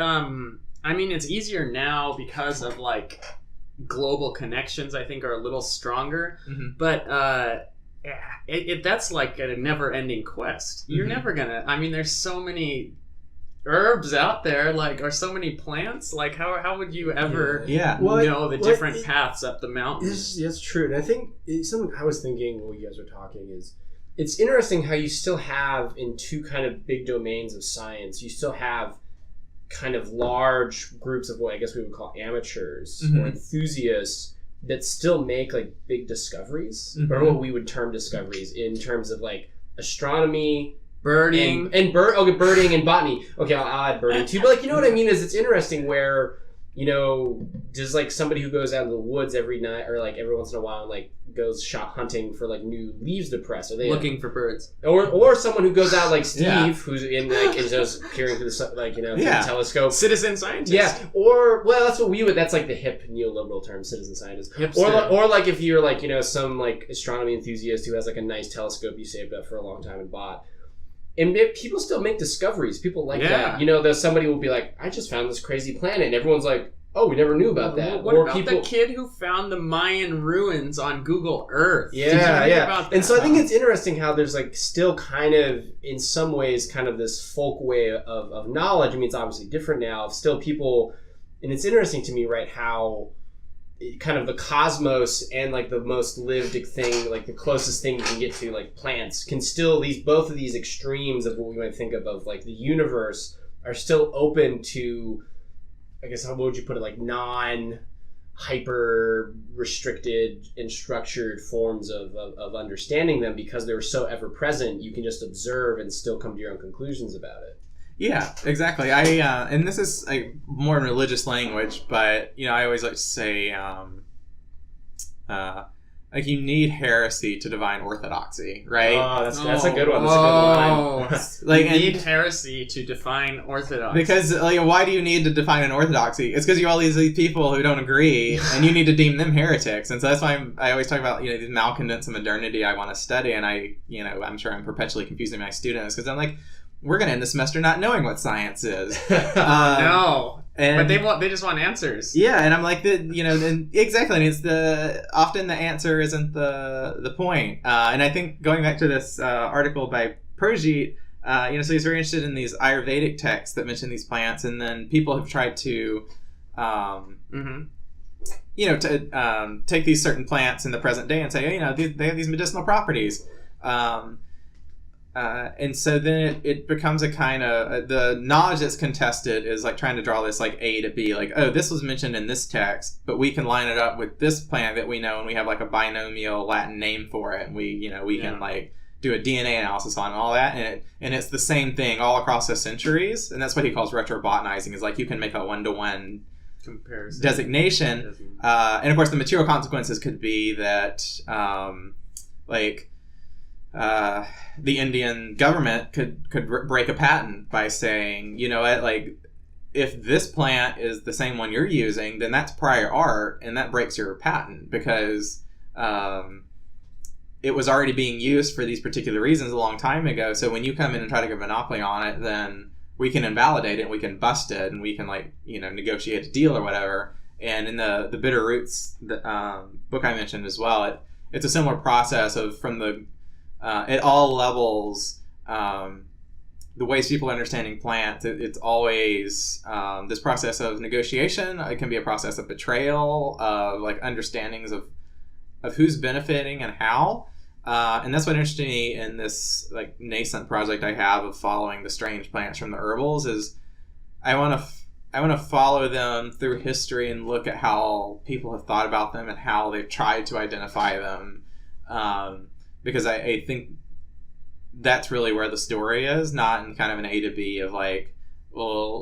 I mean, it's easier now because of like global connections, I think, are a little stronger, but that's like a never-ending quest. You're never gonna, I mean, there's so many herbs out there, like, or so many plants, like how would you ever know the different paths up the mountain? That's true. And I think something I was thinking while you guys were talking is, it's interesting how you still have, in two kind of big domains of science, you still have kind of large groups of what I guess we would call amateurs or enthusiasts that still make like big discoveries, or what we would term discoveries, in terms of like astronomy, birding, birding and botany. Okay, I'll add birding too. But like, what I mean is, it's interesting where, does like somebody who goes out in the woods every night, or like every once in a while, and like goes hunting for like new leaves to press, are they looking for birds? Or someone who goes out like Steve, who's in like is just peering through the through the telescope, citizen scientist. Yeah, or that's what we would. That's like the hip neoliberal term, citizen scientist. Or like if you're like some like astronomy enthusiast who has like a nice telescope you saved up for a long time and bought. And people still make discoveries. People like that. There's somebody will be like, I just found this crazy planet. And everyone's like, oh, we never knew about that. What about the kid who found the Mayan ruins on Google Earth? Yeah. About that? And so I think it's interesting how there's like still kind of, in some ways, kind of this folk way of knowledge. I mean, it's obviously different now. Still people, and it's interesting to me, right, how kind of the cosmos and like the most lived thing, like the closest thing you can get to, like plants, can still, both of these extremes of what we might think of like the universe are still open to, I guess, how would you put it, like non-hyper restricted and structured forms of understanding them, because they're so ever present. You can just observe and still come to your own conclusions about it. Yeah, exactly. And this is like more in religious language, but I always like to say, like you need heresy to divine orthodoxy, right? Oh, that's a good one. That's a good one. Like, you need heresy to define orthodoxy. Because why do you need to define an orthodoxy? It's because you have all these people who don't agree, and you need to deem them heretics. And so that's why I always talk about these malcontents of modernity I want to study, and I'm sure I'm perpetually confusing my students, because I'm like, we're going to end the semester not knowing what science is. No. But they just want answers. Yeah, and I'm like, and exactly, and it's often the answer isn't the point. And I think going back to this article by Perjit, so he's very interested in these Ayurvedic texts that mention these plants, and then people have tried to, take these certain plants in the present day and say, they have these medicinal properties. And so then it becomes a kind of, the knowledge that's contested is like trying to draw this like A to B, like, oh, this was mentioned in this text, but we can line it up with this plant that we know, and we have like a binomial Latin name for it, and we can like do a DNA analysis on all that, and it's the same thing all across the centuries, and that's what he calls retrobotanizing, is like you can make a one-to-one comparison designation, and of course the material consequences could be that the Indian government could break a patent by saying, if this plant is the same one you're using, then that's prior art, and that breaks your patent, because it was already being used for these particular reasons a long time ago. So when you come in and try to get a monopoly on it, then we can invalidate it, and we can bust it, and we can negotiate a deal or whatever. And in the Bitter Roots book I mentioned as well, it's a similar process of at all levels, the ways people are understanding plants, it's always this process of negotiation. It can be a process of betrayal, of understandings of who's benefiting and how. And that's what interested me in this nascent project I have of following the strange plants from the herbals. Is I want to follow them through history and look at how people have thought about them and how they've tried to identify them. Because I think that's really where the story is, not in kind of an A to B of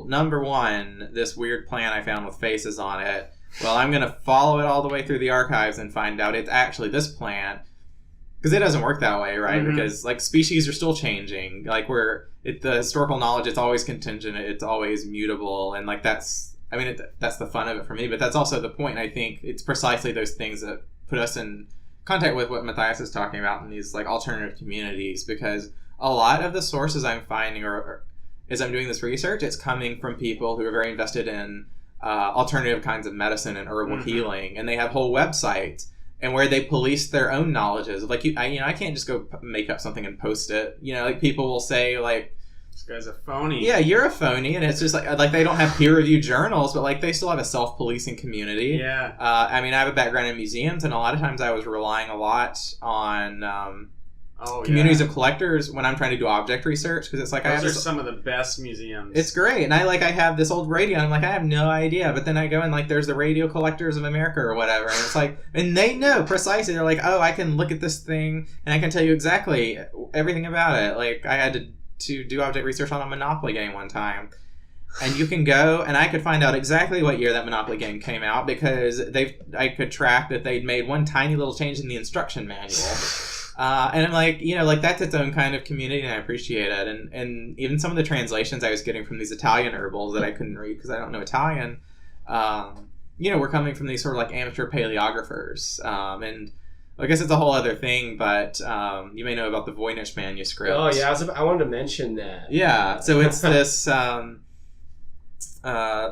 number one, this weird plant I found with faces on it. Well, I'm going to follow it all the way through the archives and find out it's actually this plant. Because it doesn't work that way, right? Mm-hmm. Because species are still changing. The historical knowledge, it's always contingent, it's always mutable, and that's the fun of it for me. But that's also the point. I think it's precisely those things that put us in contact with what Matthias is talking about in these alternative communities, because a lot of the sources I'm finding, or as I'm doing this research, it's coming from people who are very invested in alternative kinds of medicine and herbal healing, and they have whole websites and where they police their own knowledges. I can't just go make up something and post it. People will say this guy's a phony. Yeah, you're a phony, and it's just they don't have peer-reviewed journals, but they still have a self-policing community. Yeah. I have a background in museums, and a lot of times I was relying a lot on communities of collectors when I'm trying to do object research, because it's those are some of the best museums. It's great, and I have this old radio, and I'm I have no idea, but then I go and there's the Radio Collectors of America or whatever, and it's and they know precisely. They're oh, I can look at this thing and I can tell you exactly everything about it. I had to do object research on a Monopoly game one time, and you can go and I could find out exactly what year that Monopoly game came out, because I could track that they'd made one tiny little change in the instruction manual. And I'm that's its own kind of community, and I appreciate it. And even some of the translations I was getting from these Italian herbals that I couldn't read because I don't know Italian, were coming from these sort of amateur paleographers. And I guess it's a whole other thing, but you may know about the Voynich manuscript. Oh, yeah, I wanted to mention that. Yeah, so it's this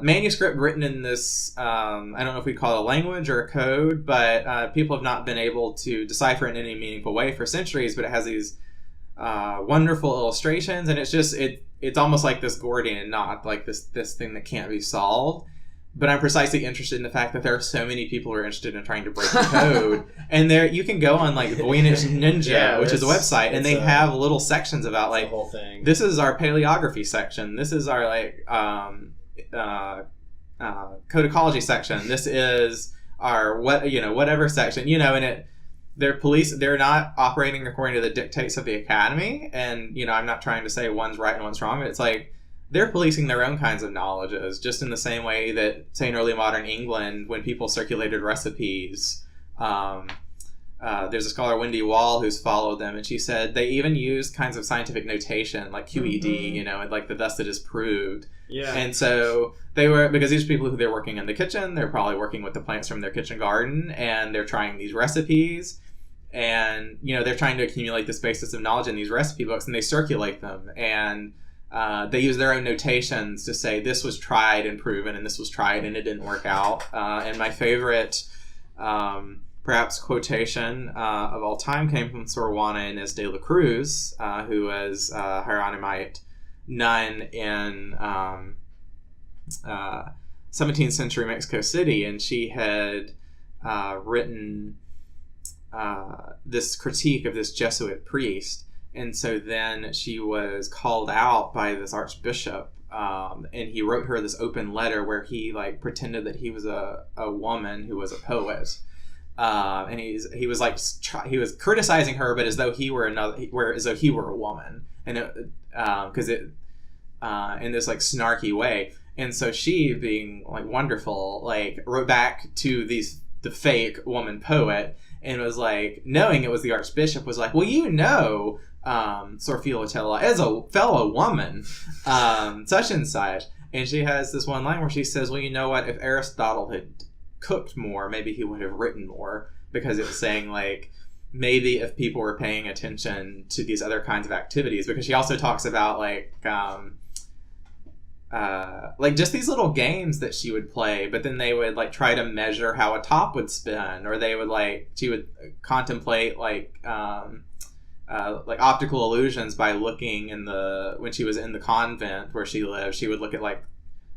manuscript written in this, I don't know if we call it a language or a code, but people have not been able to decipher it in any meaningful way for centuries, but it has these wonderful illustrations, and it's almost like this Gordian knot, this thing that can't be solved. but I'm precisely interested in the fact that there are so many people who are interested in trying to break the code. And there, you can go on like Voynich Ninja, which is a website, and they have little sections about like, the whole thing. This is our paleography section. This is our like codicology section. This is our whatever section. And they're not operating according to the dictates of the academy. And I'm not trying to say one's right and one's wrong, but it's like, they're policing their own kinds of knowledges, just in the same way that, say, in early modern England, when people circulated recipes, there's a scholar, Wendy Wall, who's followed them, and she said they even used kinds of scientific notation, like QED, and like the thus it is proved. Yeah. And so because these are people who they're working in the kitchen, they're probably working with the plants from their kitchen garden, and they're trying these recipes, and, they're trying to accumulate this basis of knowledge in these recipe books, and they circulate them, and they use their own notations to say this was tried and proven and this was tried and it didn't work out. And my favorite, perhaps, quotation of all time came from Sor Juana Inés de la Cruz, who was a Hieronymite nun in 17th century Mexico City. And she had written this critique of this Jesuit priest. And so then she was called out by this archbishop, and he wrote her this open letter where he like pretended that he was a woman who was a poet, and he was criticizing her, but as though he were a woman, and because it in this like snarky way. And so she, being like wonderful, like wrote back to the fake woman poet, and was like, knowing it was the archbishop, was like, well, Sor Filatella, as a fellow woman, such and such. And she has this one line where she says, well, you know what, if Aristotle had cooked more, maybe he would have written more, because it was saying like, maybe if people were paying attention to these other kinds of activities, because she also talks about like just these little games that she would play, but then they would like try to measure how a top would spin, or she would contemplate like optical illusions by looking when she was in the convent where she lived. She would look at like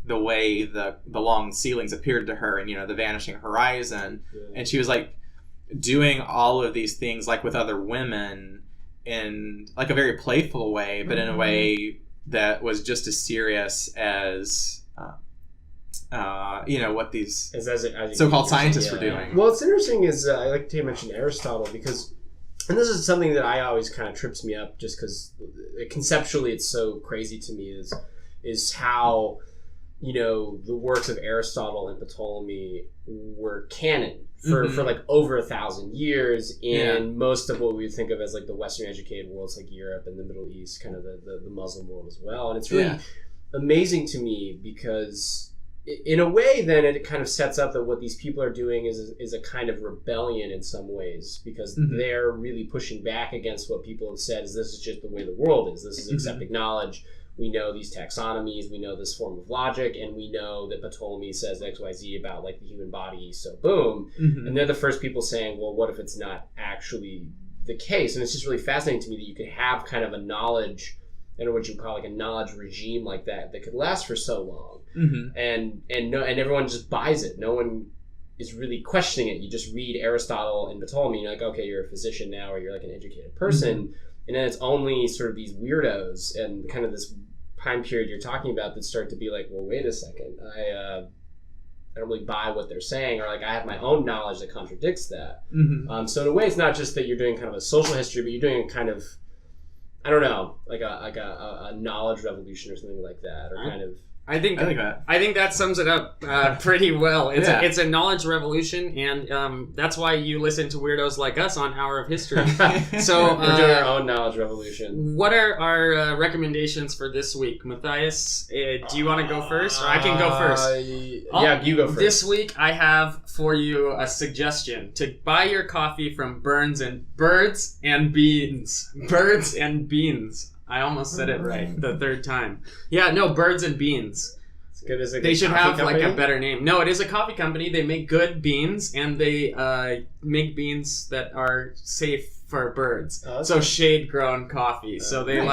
the way the long ceilings appeared to her, and the vanishing horizon. Yeah. And she was like doing all of these things like with other women in like a very playful way, but in a way that was just as serious as what these so-called scientists were doing. Well, it's interesting is I like to mention Aristotle, because, and this is something that I always kind of trips me up, just because conceptually it's so crazy to me, is how the works of Aristotle and Ptolemy were canon for like over 1,000 years in most of what we would think of as like the Western educated worlds, like Europe and the Middle East, kind of the Muslim world as well. And it's really amazing to me, because in a way then it kind of sets up that what these people are doing is a kind of rebellion in some ways, because they're really pushing back against what people have said is this is just the way the world is. This is accepting knowledge. We know these taxonomies, we know this form of logic, and we know that Ptolemy says XYZ about like the human body, so boom. And they're the first people saying, well, what if it's not actually the case? And it's just really fascinating to me that you could have kind of a knowledge, I don't know what you call like a knowledge regime like that could last for so long. And everyone just buys it. No one is really questioning it. You just read Aristotle and Ptolemy, and you're like, okay, you're a physician now, or you're like an educated person. And then it's only sort of these weirdos and kind of this time period you're talking about that start to be like, well, wait a second, I don't really buy what they're saying, or like I have my own knowledge that contradicts that. So in a way, it's not just that you're doing kind of a social history, but you're doing kind of, I don't know, like a knowledge revolution or something like that, or kind of. I think that sums it up pretty well. It's a knowledge revolution, and that's why you listen to weirdos like us on Hour of History. So we're doing our own knowledge revolution. What are our recommendations for this week, Matthias? Do you want to go first, or I can go first? Yeah, you go first. This week I have for you a suggestion to buy your coffee from Birds and Beans. Birds and Beans. I almost said it right the third time. Yeah, no, Birds and Beans. It's good as a they should have company? Like a better name. No, it is a coffee company. They make good beans, and they make beans that are safe for birds. So shade-grown coffee. So they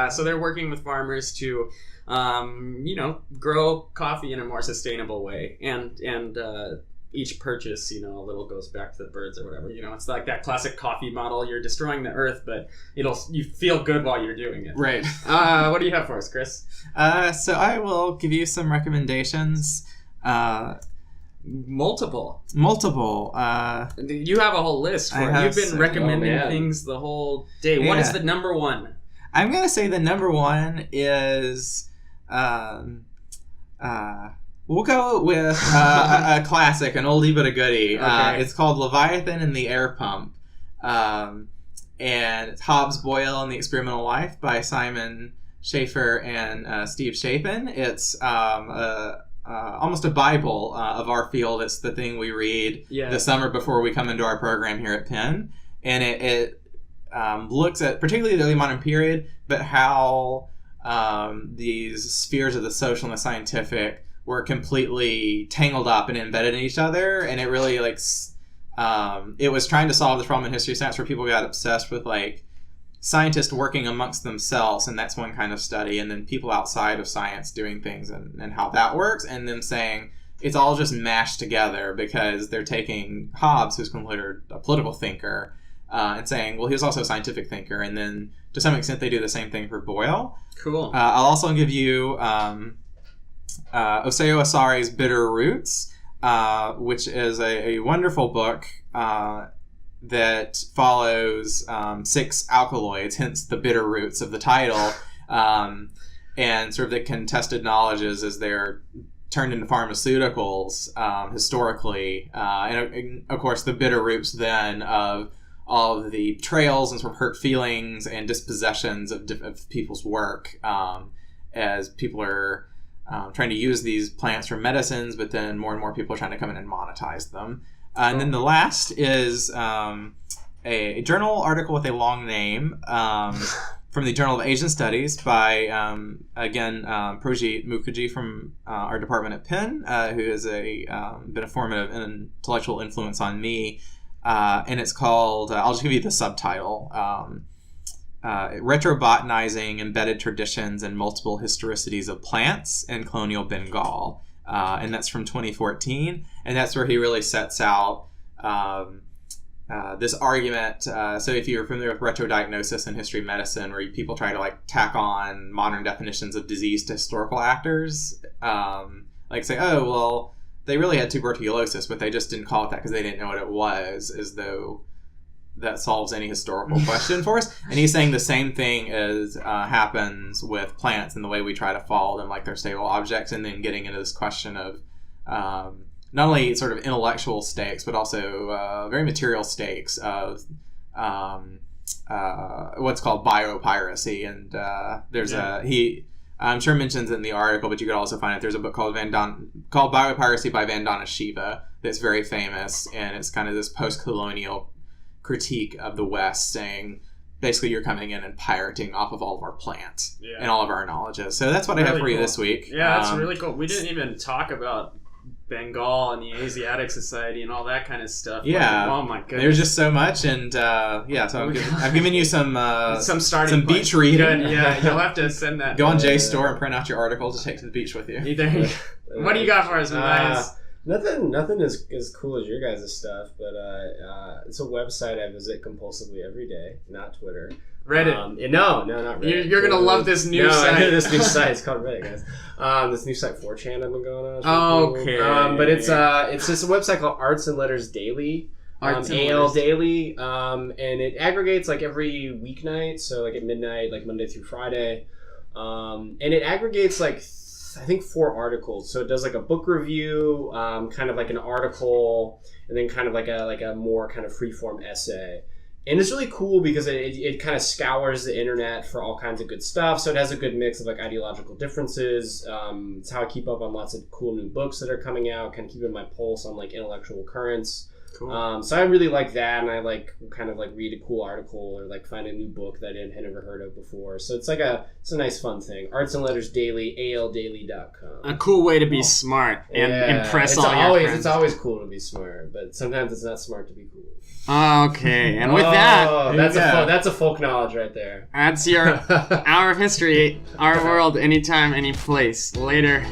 so they're working with farmers to grow coffee in a more sustainable way, and each purchase, a little goes back to the birds or whatever. It's like that classic coffee model. You're destroying the earth, but you feel good while you're doing it. Right. What do you have for us, Chris? So I will give you some recommendations. Multiple. You have a whole list for it. You've been recommending things the whole day. What is the number one? I'm going to say the number one is... we'll go with a classic, an oldie but a goodie. Okay. It's called Leviathan and the Air Pump. And it's Hobbes, Boyle, and the Experimental Life by Simon Schaefer and Steve Chapin. It's almost a Bible of our field. It's the thing we read the summer before we come into our program here at Penn. And it looks at particularly the early modern period, but how these spheres of the social and the scientific were completely tangled up and embedded in each other. And it really it was trying to solve this problem in history of science where people got obsessed with scientists working amongst themselves, and that's one kind of study, and then people outside of science doing things and how that works, and them saying it's all just mashed together because they're taking Hobbes, who's considered a political thinker, and saying, well, he was also a scientific thinker, and then to some extent they do the same thing for Boyle. Cool. I'll also give you Oseo Asare's Bitter Roots, which is a wonderful book that follows 6 alkaloids, hence the bitter roots of the title, and sort of the contested knowledges as they're turned into pharmaceuticals historically, and of course the bitter roots then of all of the betrayals and sort of hurt feelings and dispossessions of people's work, as people are trying to use these plants for medicines, but then more and more people are trying to come in and monetize them. And then the last is a journal article with a long name from the Journal of Asian Studies by, Projit Mukherjee from our department at Penn, who has been a formative and intellectual influence on me. And it's called, I'll just give you the subtitle, Retrobotanizing Embedded Traditions and Multiple Historicities of Plants in Colonial Bengal. And that's from 2014, and that's where he really sets out this argument. So if you're familiar with retrodiagnosis in history of medicine, where people try to tack on modern definitions of disease to historical actors, say, oh, well, they really had tuberculosis, but they just didn't call it that because they didn't know what it was, as though that solves any historical question for us. And he's saying the same thing happens with plants and the way we try to follow them like they're stable objects, and then getting into this question of not only sort of intellectual stakes, but also very material stakes of what's called biopiracy. And I'm sure mentions it in the article, but you could also find it. There's a book called Biopiracy by Vandana Shiva that's very famous, and it's kind of this post-colonial critique of the West, saying basically you're coming in and pirating off of all of our plants and all of our knowledges. So that's what I have for you this week. Yeah, that's really cool. We didn't even talk about Bengal and the Asiatic Society and all that kind of stuff. Yeah. Oh my goodness. There's just so much, and so I've given you some beach reading. Good. Yeah, you'll have to send that. Go on Jay's store and print out your article to take to the beach with you. What do you got for us, guys? Nothing as cool as your guys' stuff, but it's a website I visit compulsively every day, not Twitter. Reddit. No, not Reddit. You're gonna love this new site. This new site. It's called Reddit, guys. This new site 4chan I've been going on. Okay. But it's just a website called Arts and Letters Daily. AL Daily, and it aggregates every weeknight, so at midnight, Monday through Friday, and it aggregates I think 4 articles. So it does a book review, kind of an article, and then kind of a more kind of freeform essay. And it's really cool because it kind of scours the internet for all kinds of good stuff. So it has a good mix of ideological differences. It's how I keep up on lots of cool new books that are coming out, kind of keeping my pulse on intellectual currents. Cool. So I really like that, and I kind of read a cool article or find a new book that I had never heard of before. So it's it's a nice fun thing. Arts and Letters Daily, aldaily.com. A cool way to be smart and impress all your friends. It's always cool to be smart, but sometimes it's not smart to be cool. Okay, and with that, that's a folk knowledge right there. That's your Hour of History, our world, anytime, any place. Later.